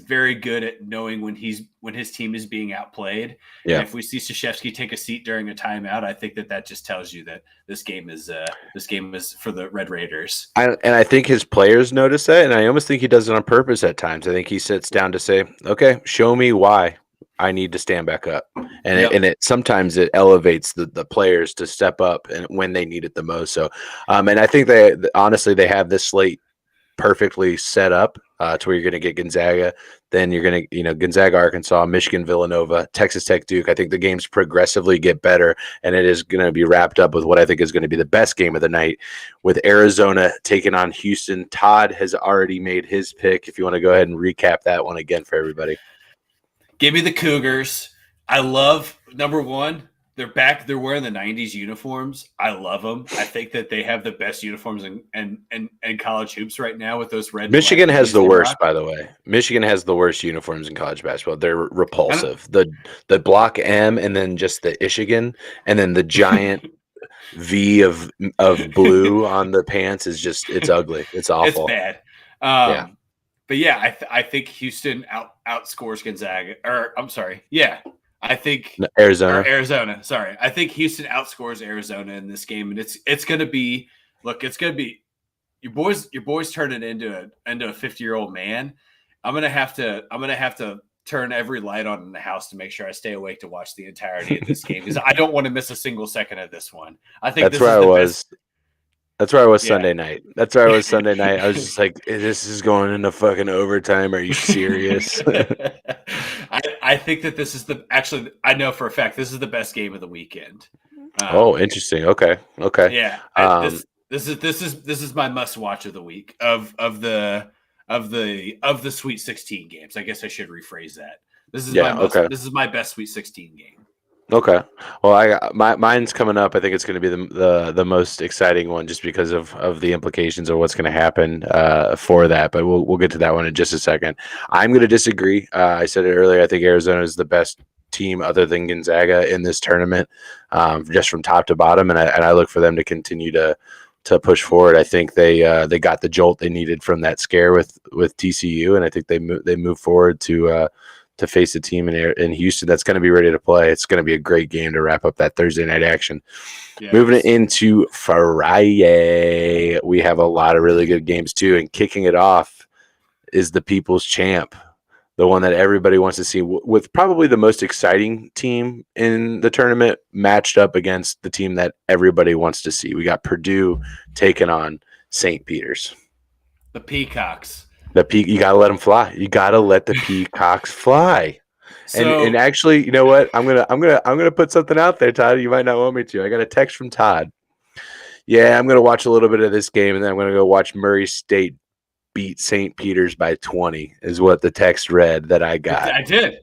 very good at knowing when his team is being outplayed. Yeah. And if we see Krzyzewski take a seat during a timeout, I think that just tells you that this game is for the Red Raiders. I think his players notice that, and I almost think he does it on purpose at times. I think he sits down to say, "Okay, show me why I need to stand back up," and sometimes it elevates the players to step up and when they need it the most. So, and I think they have this slate perfectly set up to where you're going to get Gonzaga, then you're going to Gonzaga, Arkansas, Michigan, Villanova, Texas Tech, Duke. I think the games progressively get better, and it is going to be wrapped up with what I think is going to be the best game of the night, with Arizona taking on Houston. Todd has already made his pick. If you want to go ahead and recap that one again for everybody. Give me the Cougars. I love, number one, they're back. They're wearing the 90s uniforms. I love them. I think that they have the best uniforms in college hoops right now with those red. Michigan has the worst, by the way. Michigan has the worst uniforms in college basketball. They're repulsive. The block M, and then just the Michigan, and then the giant V of blue on the pants is just, it's ugly. It's awful. It's bad. But yeah, I think Houston outscores Gonzaga. Or I'm sorry. Yeah. I think Arizona. Sorry. I think Houston outscores Arizona in this game. And it's gonna be your boys turn it into a 50-year-old man. I'm gonna have to turn every light on in the house to make sure I stay awake to watch the entirety of this game, because I don't want to miss a single second of this one. I think that's where I was. That's where I was Sunday night. I was just like, this is going into fucking overtime. Are you serious? I think that this is I know for a fact this is the best game of the weekend. Interesting. Okay. Yeah. This is my must watch of the week of the Sweet 16 games. I guess I should rephrase that. This is my best Sweet 16 game. Okay. Well, mine's coming up. I think it's going to be the most exciting one, just because of the implications of what's going to happen for that. But we'll get to that one in just a second. I'm going to disagree. I said it earlier. I think Arizona is the best team other than Gonzaga in this tournament, just from top to bottom. And I look for them to continue to push forward. I think they got the jolt they needed from that scare with TCU, and I think they move forward to to face a team in Houston that's going to be ready to play. It's going to be a great game to wrap up that Thursday night action. Yes. Moving it into Friday, we have a lot of really good games too, and kicking it off is the People's Champ, the one that everybody wants to see, with probably the most exciting team in the tournament matched up against the team that everybody wants to see. We got Purdue taking on St. Peter's. The Peacocks. You gotta let them fly. You gotta let the Peacocks fly. So, and actually, you know what? I'm gonna put something out there, Todd. You might not want me to. I got a text from Todd. Yeah, I'm gonna watch a little bit of this game, and then I'm gonna go watch Murray State beat St. Peter's by 20. Is what the text read that I got. I did.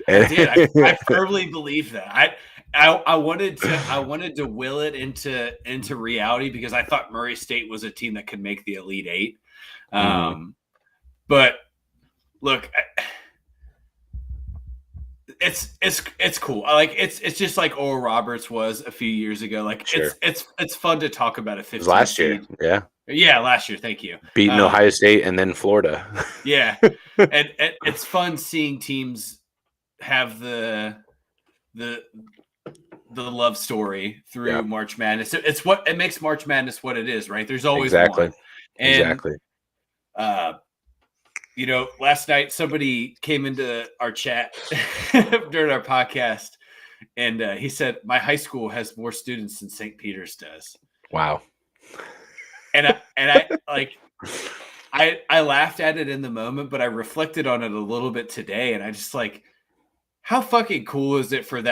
I firmly believe that. I wanted to will it into reality because I thought Murray State was a team that could make the Elite Eight. But look, it's cool. It's just like Oral Roberts was a few years ago. Like sure. it's fun to talk about a 15 last year. Yeah, last year. Thank you. Beating Ohio State and then Florida. Yeah, and it's fun seeing teams have the love story through March Madness. It's what it makes March Madness what it is, right? There's always one. And, last night somebody came into our chat during our podcast, and he said, "My high school has more students than St. Peter's does." Wow. And I laughed at it in the moment, but I reflected on it a little bit today, and I just like, how fucking cool is it for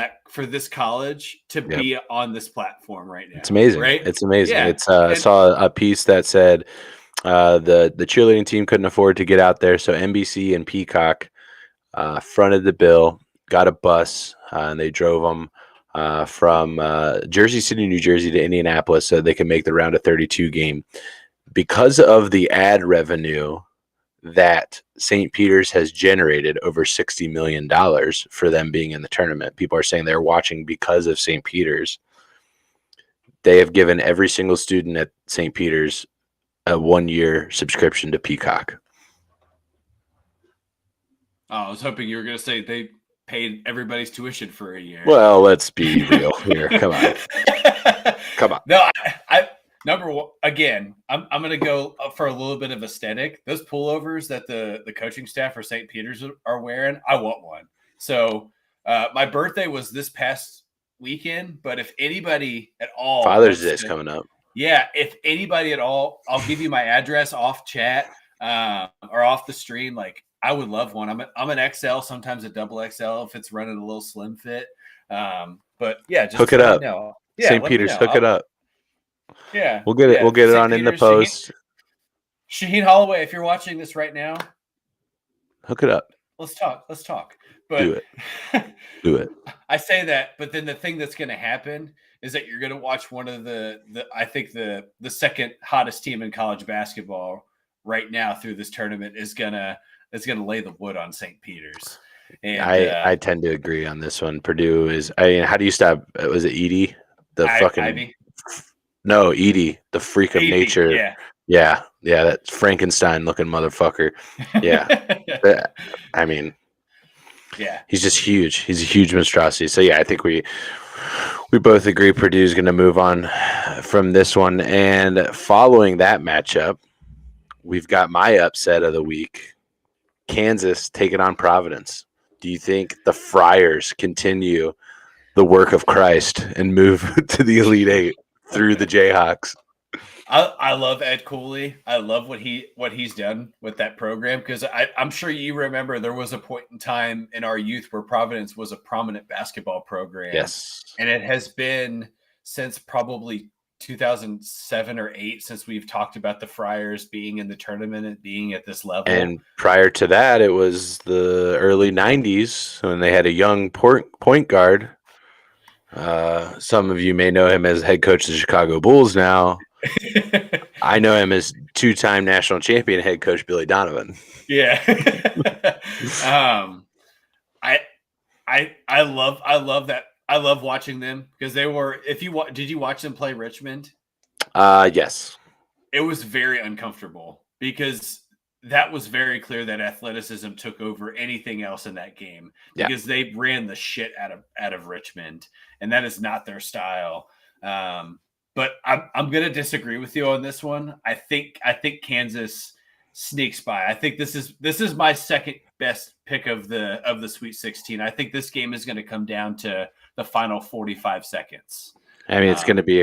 this college to be on this platform right now? It's amazing, right? It's amazing. Yeah. I saw a piece that said the cheerleading team couldn't afford to get out there, so NBC and Peacock fronted the bill, got a bus, and they drove them from Jersey City, New Jersey to Indianapolis so they can make the round of 32 game. Because of the ad revenue that St. Peter's has generated, over $60 million for them being in the tournament. People are saying they're watching because of St. Peter's. They have given every single student at St. Peter's a 1-year subscription to Peacock. Oh, I was hoping you were going to say they paid everybody's tuition for a year. Well, let's be real here. Come on. No, I number one, again, I'm going to go for a little bit of aesthetic. Those pullovers that the coaching staff for St. Peter's are wearing, I want one. So my birthday was this past weekend, but if anybody at all, Father's Day is coming up. Yeah, if anybody at all, I'll give you my address off chat or off the stream. Like, I would love one. I'm an XL, sometimes a double XL if it's running a little slim fit. But yeah, just hook it up. Yeah, St. Peter's, hook it up. Yeah, we'll get it. We'll get it on in the post. Shaheen Holloway, if you're watching this right now, hook it up. Let's talk. But do it. I say that, but then the thing that's going to happen is that you're going to watch one of the I think the second hottest team in college basketball right now through this tournament is gonna lay the wood on St. Peter's. And I tend to agree on this one. Purdue is. I mean, how do you stop? Was it Edey? Ivy? No, Edey, the freak of nature. Yeah, that Frankenstein looking motherfucker. Yeah, I mean, yeah, he's just huge. He's a huge monstrosity. So yeah, I think we both agree Purdue's going to move on from this one. And following that matchup, we've got my upset of the week: Kansas taking on Providence. Do you think the Friars continue the work of Christ and move to the Elite Eight through the Jayhawks? I love Ed Cooley. I love what he's done with that program, because I'm sure you remember there was a point in time in our youth where Providence was a prominent basketball program. Yes. And it has been since probably 2007 or 8 since we've talked about the Friars being in the tournament and being at this level. And prior to that, it was the early 90s when they had a young point guard. Some of you may know him as head coach of the Chicago Bulls now. I know him as 2-time national champion head coach Billy Donovan. Yeah. I love that. I love watching them because they were. Did you watch them play Richmond? Yes. It was very uncomfortable because that was very clear that athleticism took over anything else in that game because they ran the shit out of Richmond, and that is not their style. But I'm going to disagree with you on this one. I think Kansas sneaks by. I think this is my second best pick of the Sweet 16. I think this game is going to come down to the final 45 seconds. I mean, it's going to be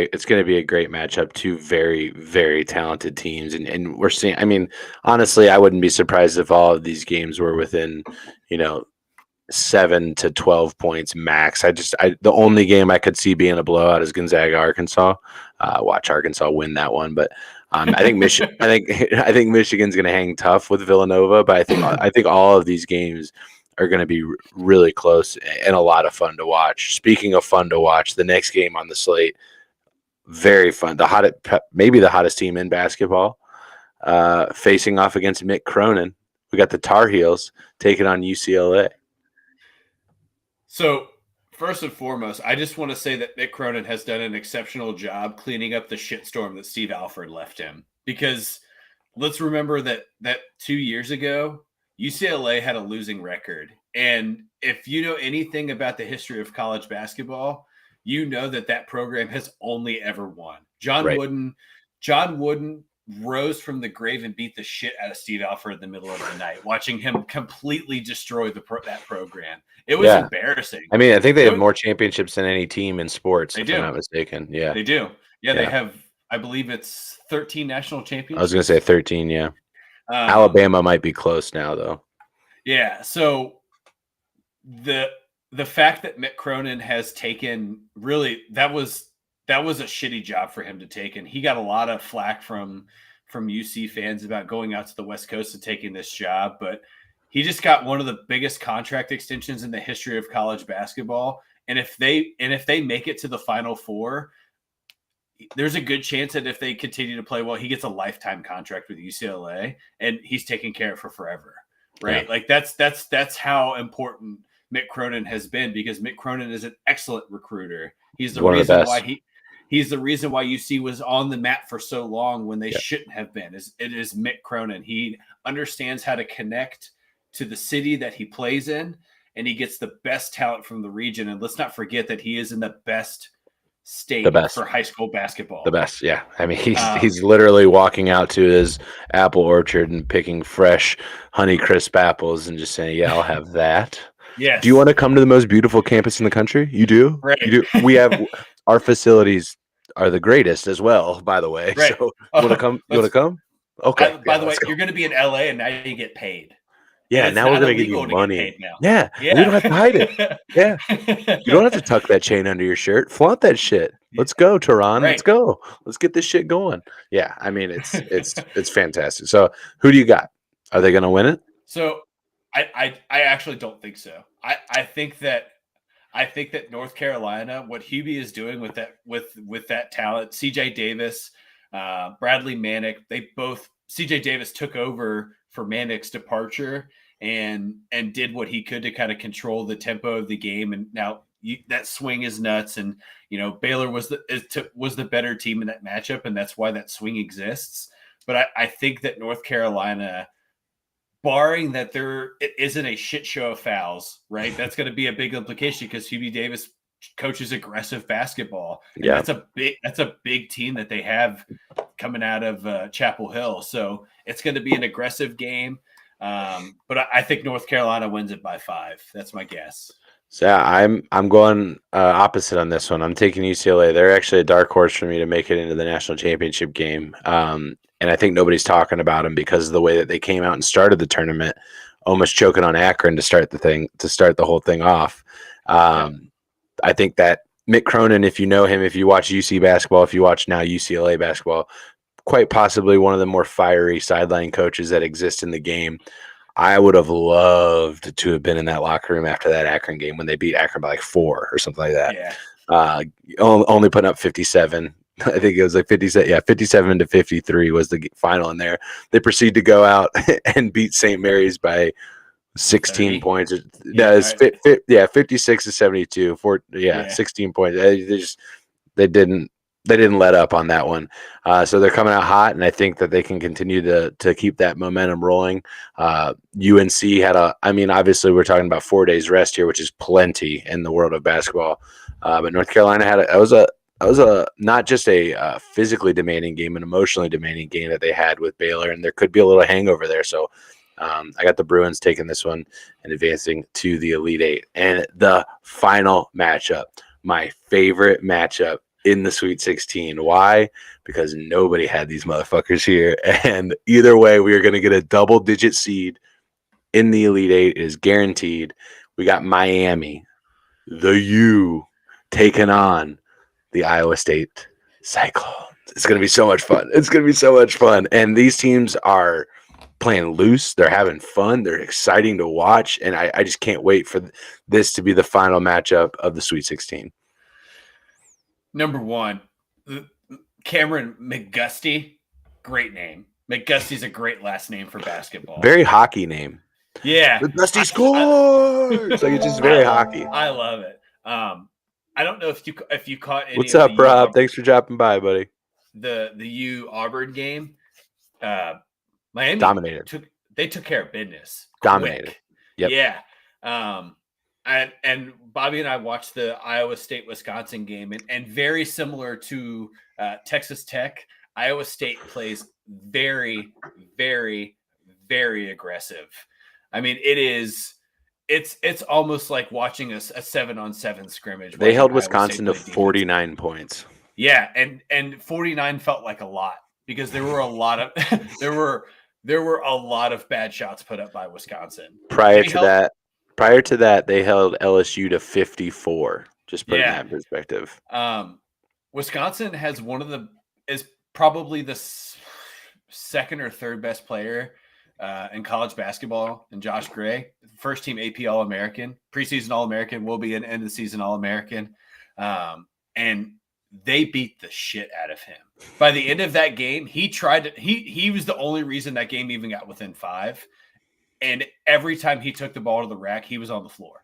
a great matchup. Two very, very talented teams, and we're seeing. I mean, honestly, I wouldn't be surprised if all of these games were within, 7 to 12 points max. The only game I could see being a blowout is Gonzaga, Arkansas. Watch Arkansas win that one, but I think Michigan. I think Michigan's going to hang tough with Villanova, but I think all of these games are going to be really close and a lot of fun to watch. Speaking of fun to watch, the next game on the slate, very fun. Maybe the hottest team in basketball, facing off against Mick Cronin. We got the Tar Heels taking on UCLA. So first and foremost, I just want to say that Mick Cronin has done an exceptional job cleaning up the shitstorm that Steve Alford left him. Because let's remember that 2 years ago, UCLA had a losing record. And if you know anything about the history of college basketball, you know that program has only ever won. John Wooden rose from the grave and beat the shit out of Steve Alford in the middle of the night, watching him completely destroy that program. It was embarrassing. I mean, I think they have more championships than any team in sports, if I'm not mistaken. Yeah. They do. Yeah, they have, I believe it's 13 national championships. I was going to say 13, yeah. Alabama might be close now, though. Yeah, so the fact that Mick Cronin has taken that was a shitty job for him to take, and he got a lot of flack from UC fans about going out to the West Coast and taking this job, but he just got one of the biggest contract extensions in the history of college basketball, and if they make it to the Final Four, there's a good chance that if they continue to play well, he gets a lifetime contract with UCLA, and he's taking care of for forever, right? Yeah. Like that's how important Mick Cronin has been, because Mick Cronin is an excellent recruiter. He's the reason why he's the reason why UC was on the map for so long when they shouldn't have been. It is Mick Cronin. He understands how to connect to the city that he plays in, and he gets the best talent from the region. And let's not forget that he is in the best state for high school basketball. The best, yeah. I mean, he's literally walking out to his apple orchard and picking fresh Honeycrisp apples and just saying, "Yeah, I'll have that." Yes. Do you want to come to the most beautiful campus in the country? You do? Right. You do. We have our facilities are the greatest as well, by the way. Right. So you want to come? You want to come? Okay. By the way, you're going to be in LA, and now you get paid. Yeah, now we're going to give you money. Yeah, we don't have to hide it. Yeah, you don't have to tuck that chain under your shirt. Flaunt that shit. Let's go, Tehran. Right. Let's go. Let's get this shit going. Yeah, I mean it's fantastic. So who do you got? Are they going to win it? So I actually don't think so. I think that North Carolina, what Hubie is doing with that talent, CJ Davis, Bradley Manick, CJ Davis took over for Manick's departure and did what he could to kind of control the tempo of the game. And now that swing is nuts. And Baylor was the better team in that matchup, and that's why that swing exists. But I think that North Carolina, barring that it isn't a shit show of fouls, right? That's going to be a big implication because Hubie Davis coaches aggressive basketball. And that's a big team that they have coming out of Chapel Hill. So it's going to be an aggressive game. But I think North Carolina wins it by 5. That's my guess. So yeah, I'm going opposite on this one. I'm taking UCLA. They're actually a dark horse for me to make it into the national championship game. And I think nobody's talking about them because of the way that they came out and started the tournament, almost choking on Akron to start the whole thing off. I think that Mick Cronin, if you know him, if you watch UC basketball, if you watch now UCLA basketball, quite possibly one of the more fiery sideline coaches that exist in the game. I would have loved to have been in that locker room after that Akron game when they beat Akron by like 4 or something like that. Yeah. Only putting up 57. I think it was like 57. Yeah, 57 to 53 was the final in there. They proceed to go out and beat St. Mary's by 16 points. Yeah, 56 to 72. 16 points. They didn't they didn't let up on that one. So they're coming out hot, and I think that they can continue to keep that momentum rolling. UNC had obviously we're talking about 4 days rest here, which is plenty in the world of basketball. But North Carolina that was a not just a physically demanding game, an emotionally demanding game that they had with Baylor, and there could be a little hangover there. So I got the Bruins taking this one and advancing to the Elite Eight. And the final matchup, my favorite matchup in the Sweet 16. Why? Because nobody had these motherfuckers here. And either way, we are going to get a double-digit seed in the Elite Eight. It is guaranteed. We got Miami, the U, taking on the Iowa State Cyclones. It's going to be so much fun. It's going to be so much fun. And these teams are playing loose. They're having fun. They're exciting to watch. And I just can't wait for this to be the final matchup of the Sweet 16. Number one, Cameron McGusty, great name. McGusty's a great last name for basketball. Very hockey name. Yeah. McGusty scores. Like it's just very hockey. I love it. I don't know if you caught any. What's up, Rob? Thanks for dropping by, buddy. The U Auburn game. Miami dominated. They took care of business. Dominated. Yep. Yeah. And Bobby and I watched the Iowa State-Wisconsin game, and very similar to Texas Tech, Iowa State plays very, very, very aggressive. I mean, it's almost like watching a 7-on-7 scrimmage. They held Wisconsin to 49 points. Yeah, and 49 felt like a lot because there were a lot of there were a lot of bad shots put up by Wisconsin. Prior to that, they held LSU to 54. Just put that in perspective. Wisconsin is probably the second or third best player in college basketball, and Josh Gray, first team AP All-American, preseason All-American, will be an end of season All-American. And they beat the shit out of him. By the end of that game, he was the only reason that game even got within 5. And every time he took the ball to the rack, he was on the floor.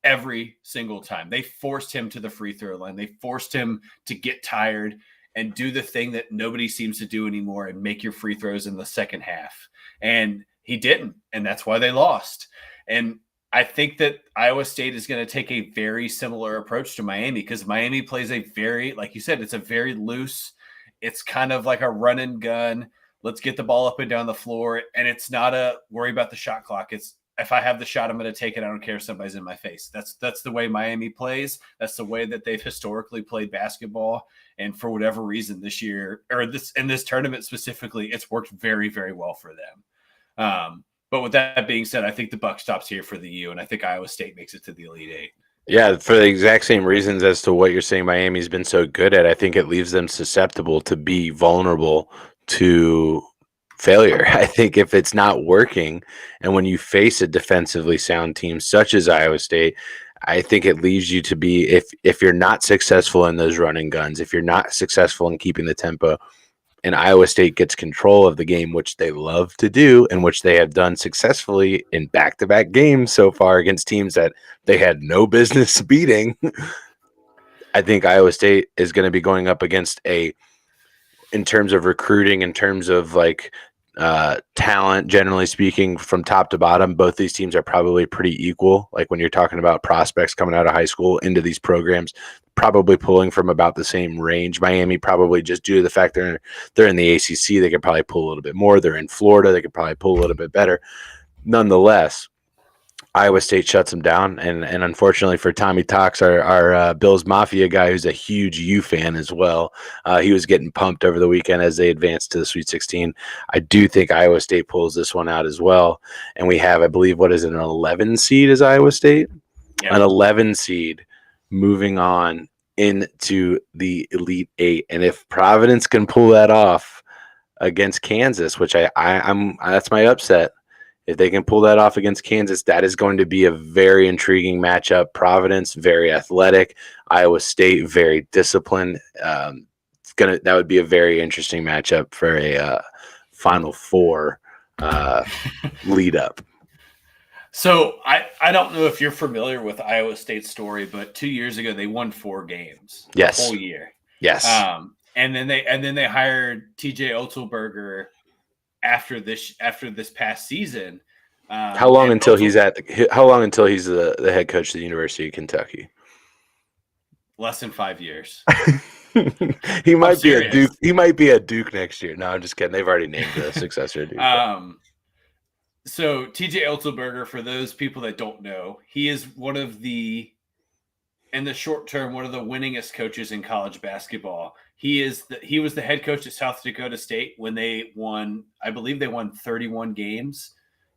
Every single time. They forced him to the free throw line. They forced him to get tired and do the thing that nobody seems to do anymore and make your free throws in the second half. And he didn't. And that's why they lost. And I think that Iowa State is going to take a very similar approach to Miami because Miami plays a very, like you said, it's a very loose, it's kind of like a run and gun. Let's get the ball up and down the floor. And it's not a worry about the shot clock. It's if I have the shot, I'm going to take it. I don't care if somebody's in my face. That's the way Miami plays. That's the way that they've historically played basketball. And for whatever reason this year, or in this tournament specifically, it's worked very, very well for them. But with that being said, I think the buck stops here for the U, and I think Iowa State makes it to the Elite Eight. Yeah, for the exact same reasons as to what you're saying Miami's been so good at, I think it leaves them susceptible to be vulnerable to failure. I think if it's not working, and when you face a defensively sound team such as Iowa State, I think it leaves you to be, if you're not successful in those running guns, if you're not successful in keeping the tempo, and Iowa State gets control of the game, which they love to do, and which they have done successfully in back-to-back games so far against teams that they had no business beating. I think Iowa State is going to be going up against in terms of recruiting, in terms of like talent, generally speaking, from top to bottom, both these teams are probably pretty equal. Like when you're talking about prospects coming out of high school into these programs, probably pulling from about the same range. Miami probably, just due to the fact they're in the ACC, they could probably pull a little bit more. They're in Florida, they could probably pull a little bit better. Nonetheless, Iowa State shuts them down, and unfortunately for Tommy Tox, our Bills Mafia guy, who's a huge U fan as well, he was getting pumped over the weekend as they advanced to the Sweet 16. I do think Iowa State pulls this one out as well, and we have, I believe, what is it, an 11 seed is Iowa State? Yeah. An 11 seed moving on into the Elite Eight, and if Providence can pull that off against Kansas, which I'm that's my upset. If they can pull that off against Kansas, that is going to be a very intriguing matchup. Providence, very athletic. Iowa State, very disciplined. That would be a very interesting matchup for a Final Four lead up. So I don't know if you're familiar with Iowa State's story, but 2 years ago they won 4 games. Yes. The whole year. Yes. And then they hired TJ Otzelberger after this past season. How long until he's the head coach of the University of Kentucky? Less than 5 years. He might be a Duke. He might be a Duke next year. No, I'm just kidding. They've already named a successor. Duke. So TJ Otzelberger, for those people that don't know, he is in the short term, one of the winningest coaches in college basketball. He was the head coach at South Dakota State when they won, I believe they won 31 games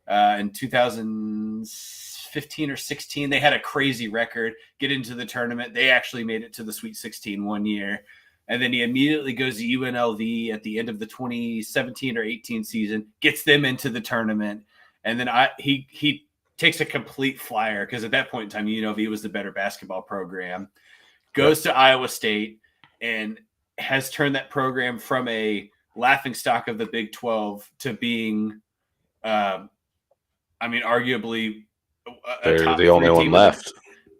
in 2015 or 16. They had a crazy record, get into the tournament. They actually made it to the Sweet 16 one year. And then he immediately goes to UNLV at the end of the 2017 or 18 season, gets them into the tournament. And then he takes a complete flyer because at that point in time, UNLV was the better basketball program, goes to Iowa State and has turned that program from a laughingstock of the Big 12 to being, arguably they're the only one left.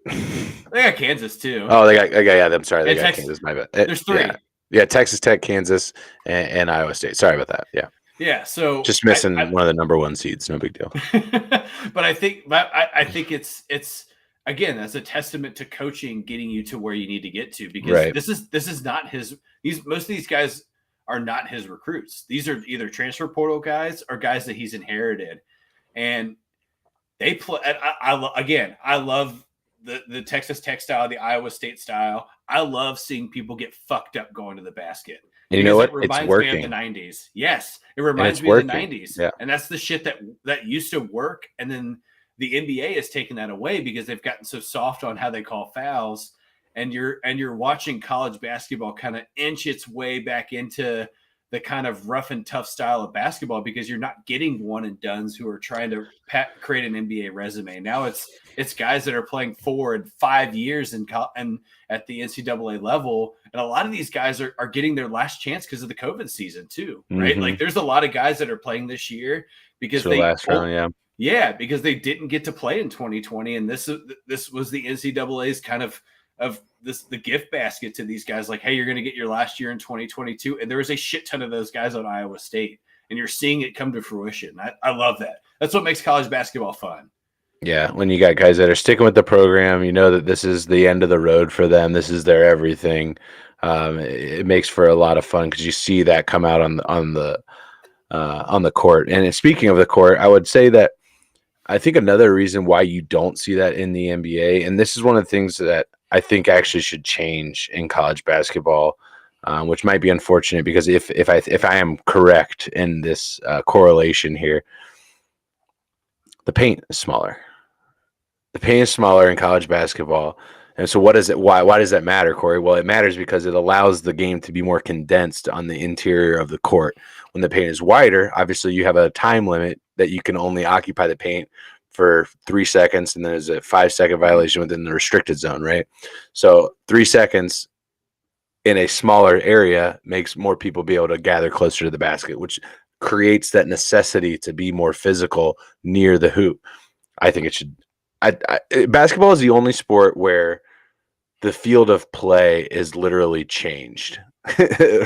They got Kansas too. Oh, they got I'm sorry, they got Kansas. My bad. There's three. Yeah, Texas Tech, Kansas, and Iowa State. Sorry about that. Yeah. Yeah. So just missing one of the number one seeds. No big deal. But I think it's again, that's a testament to coaching getting you to where you need to get to, because this is not most of these guys are not his recruits. These are either transfer portal guys or guys that he's inherited, and they play. I love the Texas Tech style, the Iowa State style. I love seeing people get fucked up going to the basket. And you know what? It reminds me of the 90s. Yes, it reminds me of the 90s. Yeah. And that's the shit that used to work. And then the NBA has taken that away because they've gotten so soft on how they call fouls. And you're watching college basketball kind of inch its way back into the kind of rough and tough style of basketball, because you're not getting one and dones who are trying to create an NBA resume. Now it's guys that are playing 4 and 5 years and at the NCAA level. And a lot of these guys are getting their last chance because of the COVID season too, right? Mm-hmm. Like there's a lot of guys that are playing this year because because they didn't get to play in 2020. And this was the NCAA's kind of the gift basket to these guys, like, hey, you're going to get your last year in 2022. And there was a shit ton of those guys on Iowa State, and you're seeing it come to fruition. I love that. That's what makes college basketball fun. Yeah, when you got guys that are sticking with the program, you know that this is the end of the road for them. This is their everything. It makes for a lot of fun because you see that come out on the court. And speaking of the court, I would say that I think another reason why you don't see that in the NBA, and this is one of the things that I think actually should change in college basketball, which might be unfortunate because if I am correct in this correlation here, the paint is smaller. The paint is smaller in college basketball. And so what is it? Why does that matter, Corey? Well, it matters because it allows the game to be more condensed on the interior of the court. When the paint is wider, obviously you have a time limit that you can only occupy the paint for 3 seconds, and then there's a 5-second violation within the restricted zone, right? So 3 seconds in a smaller area makes more people be able to gather closer to the basket, which creates that necessity to be more physical near the hoop. I think it should. Basketball is the only sport where the field of play is literally changed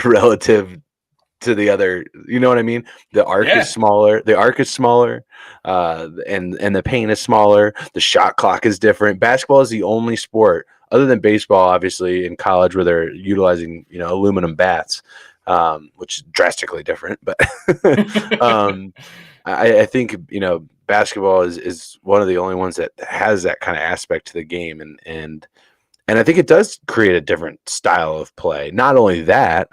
relative to the other. You know what I mean? The arc is smaller. The arc is smaller, and the paint is smaller. The shot clock is different. Basketball is the only sport, other than baseball, obviously, in college where they're utilizing aluminum bats, which is drastically different. But I think basketball is one of the only ones that has that kind of aspect to the game, and I think it does create a different style of play. Not only that,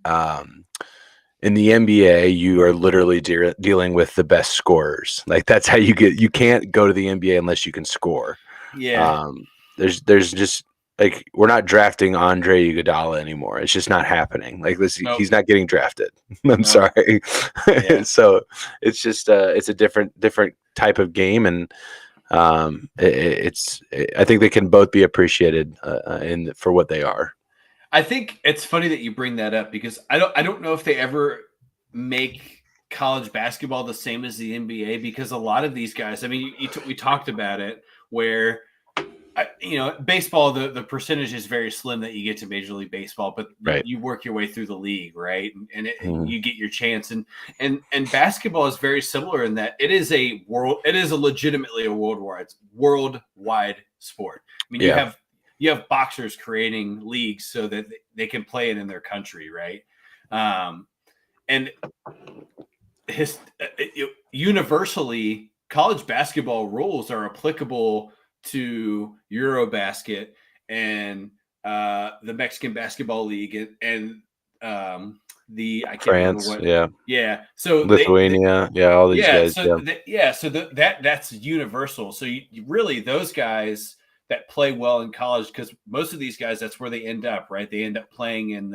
in the NBA, you are literally dealing with the best scorers. Like that's how you can't go to the NBA unless you can score. Yeah. There's just like we're not drafting Andre Iguodala anymore. It's just not happening. Like this, he's not getting drafted. I'm sorry. Yeah. So it's just it's a different type of game, and I think they can both be appreciated for what they are. I think it's funny that you bring that up because I don't know if they ever make college basketball the same as the NBA, because a lot of these guys, I mean, we talked about it where baseball, the percentage is very slim that you get to Major League Baseball, but Right. you work your way through the league, right? And Mhm. you get your chance. And basketball is very similar in that it is legitimately a worldwide sport. I mean, Yeah. you have boxers creating leagues so that they can play it in their country, right? And universally, college basketball rules are applicable to Eurobasket and the Mexican Basketball League and I can't remember France, what. yeah. Yeah, so Lithuania, yeah, all these guys, yeah. So that's universal. So you really those guys that play well in college, because most of these guys, that's where they end up, right? They end up playing in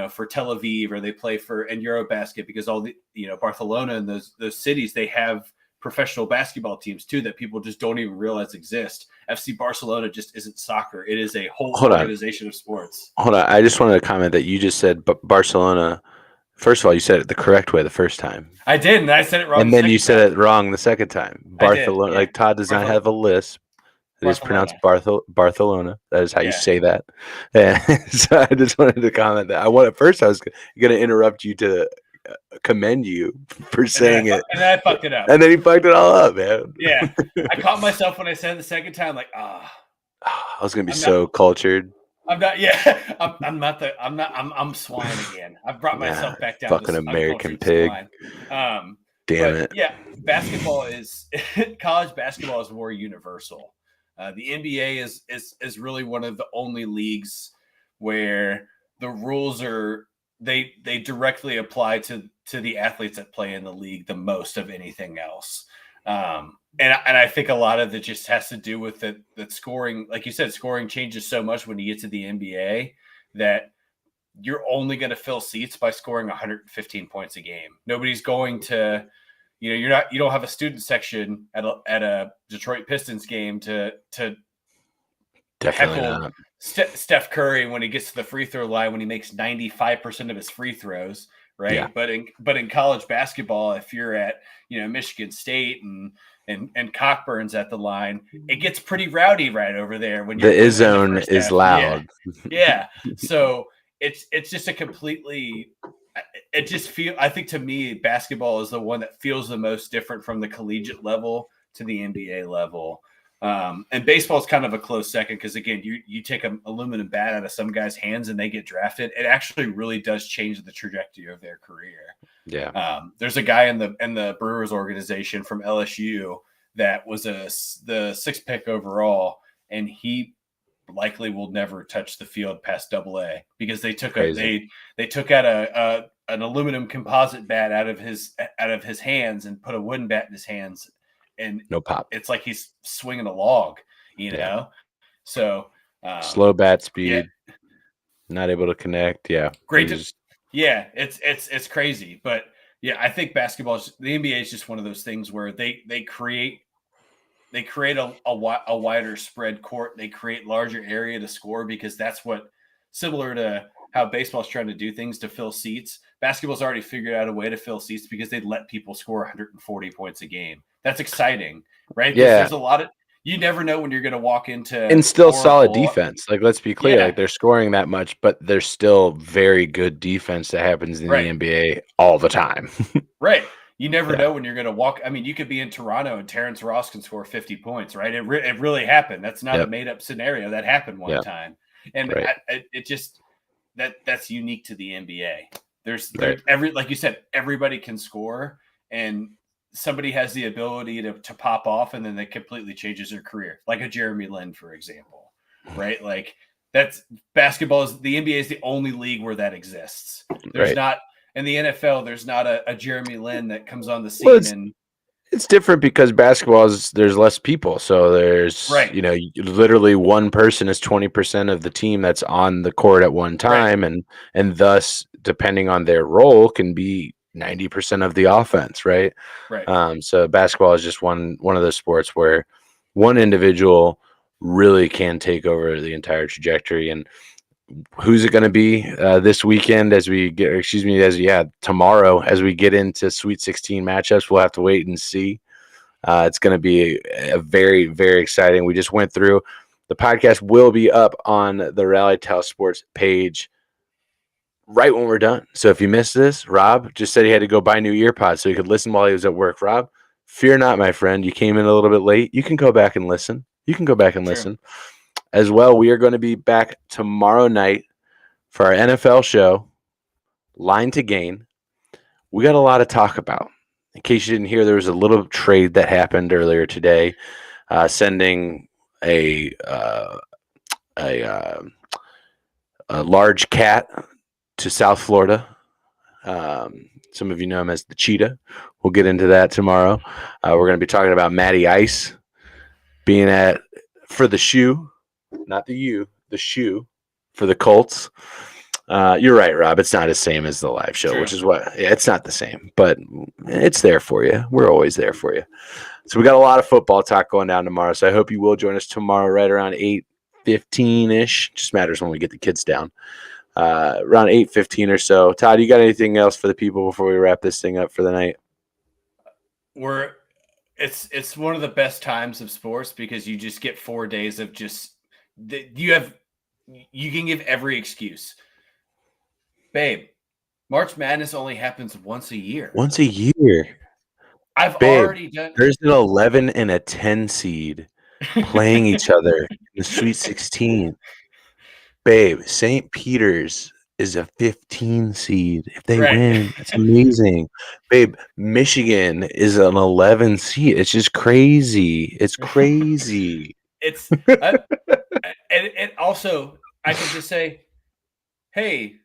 for Tel Aviv, or they play in Eurobasket, because all the Barcelona and those cities, they have professional basketball teams too that people just don't even realize exist. FC Barcelona just isn't soccer; it is a whole organization of sports. Hold on, I just wanted to comment that you just said Barcelona. First of all, you said it the correct way the first time. I did, and I said it wrong. And then you said it wrong the second time. Barcelona, yeah. like Todd does not have a lisp. It is pronounced Barcelona. That is how you say that. And so I just wanted to comment that. First I was going to interrupt you to commend you for saying it. And then I fucked it up. And then you fucked it all up, man. Yeah. I caught myself when I said it the second time, like, I was going to be so cultured. I'm not. Yeah, I'm swine again. I've brought myself back down. Fucking American pig. Damn it. Yeah, college basketball is more universal. The NBA is really one of the only leagues where the rules are they directly apply to the athletes that play in the league the most of anything else. And I think a lot of it just has to do with that scoring, like you said, scoring changes so much when you get to the NBA that you're only going to fill seats by scoring 115 points a game. Nobody's going to, you don't have a student section at a Detroit Pistons game to heckle Steph Curry when he gets to the free throw line when he makes 95% of his free throws, right? Yeah. But in college basketball, if you're at Michigan State and Cockburn's at the line, it gets pretty rowdy right over there when the is zone is loud. Yeah. So it's just a completely. I think to me, basketball is the one that feels the most different from the collegiate level to the NBA level. And baseball is kind of a close second, because again, you take an aluminum bat out of some guy's hands and they get drafted. It actually really does change the trajectory of their career. Yeah. There's a guy in the Brewers organization from LSU that was the 6th pick overall, and he likely will never touch the field past AA, because they took out an aluminum composite bat out of his hands and put a wooden bat in his hands, and no pop. It's like he's swinging a log, know. So slow bat speed, not able to connect. Yeah, great. It's crazy, but yeah, I think the NBA is just one of those things where they create a wider spread court. They create larger area to score, because that's what, similar to how baseball's trying to do things to fill seats, basketball's already figured out a way to fill seats because they let people score 140 points a game. That's exciting, right? Yeah. There's a lot of, you never know when you're going to walk into, and still solid defense. Like, let's be clear, like they're scoring that much, but there's still very good defense that happens in the NBA all the time. Right. You never know when you're going to walk. I mean, you could be in Toronto and Terrence Ross can score 50 points, right? It really happened. That's not a made up scenario. That happened one time. And it just, that's unique to the NBA. There's like you said, everybody can score, and somebody has the ability to pop off, and then that completely changes their career. Like a Jeremy Lin, for example, right? Like, that's basketball the NBA is the only league where that exists. There's not, in the NFL, there's not a Jeremy Lin that comes on the scene. It's different because basketball there's less people. So there's, literally one person is 20% of the team that's on the court at one time. And thus, depending on their role, can be 90% of the offense. Right. So basketball is just one of those sports where one individual really can take over the entire trajectory. And who's it going to be this weekend tomorrow as we get into Sweet 16 matchups? We'll have to wait and see. It's going to be a very, very exciting. We just went through The podcast will be up on the Rally Towel Sports page right when we're done. So if you missed this, Rob just said he had to go buy new ear pods so he could listen while he was at work. Rob, fear not, my friend. You came in a little bit late. You can go back and listen. True. As well. We are going to be back tomorrow night for our NFL show, Line to Gain. We got a lot to talk about. In case you didn't hear, there was a little trade that happened earlier today, sending a large cat to South Florida. Some of you know him as the Cheetah. We'll get into that tomorrow. We're going to be talking about Matty Ice being for the shoe, not the U, the shoe for the Colts. You're right, Rob. It's not the same as the live show, True. which is it's not the same, but it's there for you. We're always there for you. So we got a lot of football talk going down tomorrow. So I hope you will join us tomorrow right around 8:15-ish. Just matters when we get the kids down. Around 8:15 or so. Todd, you got anything else for the people before we wrap this thing up for the night? It's one of the best times of sports because you just get 4 days of you can give every excuse. Babe, March Madness only happens once a year. Once a year. I've Babe, already done. There's an 11 and a 10 seed playing each other in the Sweet 16. Babe, St. Peter's is a 15 seed. If they win, that's amazing. Babe, Michigan is an 11 seed. It's just crazy. It's crazy. It's and also I can just say, hey,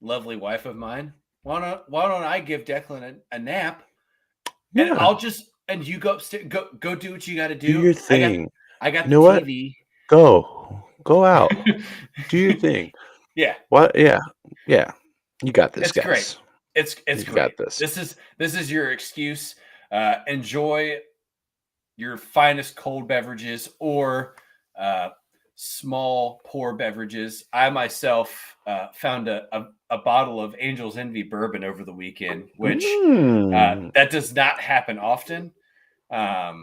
lovely wife of mine, why don't I give Declan a nap? And and you go upstairs, go do what you got to do. Do your thing. I got you the know TV. What? Go out. Do your thing. Yeah. What? Yeah. You got this, it's guys. Great. It's you great. Got this. This is your excuse. Enjoy your finest cold beverages or small pour beverages. I myself found a bottle of Angel's Envy bourbon over the weekend, which that does not happen often. I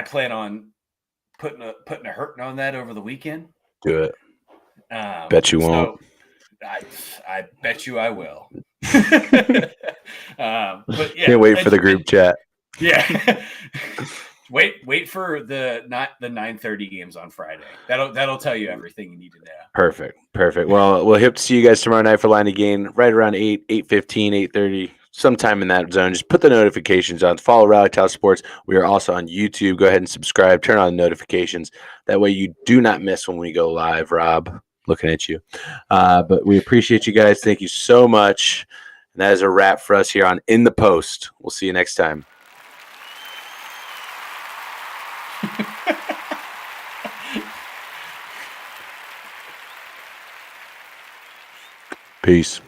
plan on putting a hurting on that over the weekend. Do it. Bet you won't. I bet you I will. But yeah, can't wait for the group chat. Yeah. Wait for the 9:30 games on Friday. That'll tell you everything you need to know. Perfect. Well, we'll hope to see you guys tomorrow night for Line to Gain, right around 8:15, 8:30, sometime in that zone. Just put the notifications on. Follow Rally Towel Sports. We are also on YouTube. Go ahead and subscribe. Turn on the notifications. That way you do not miss when we go live. Rob, looking at you. But we appreciate you guys. Thank you so much. And that is a wrap for us here on In the Post. We'll see you next time. Peace.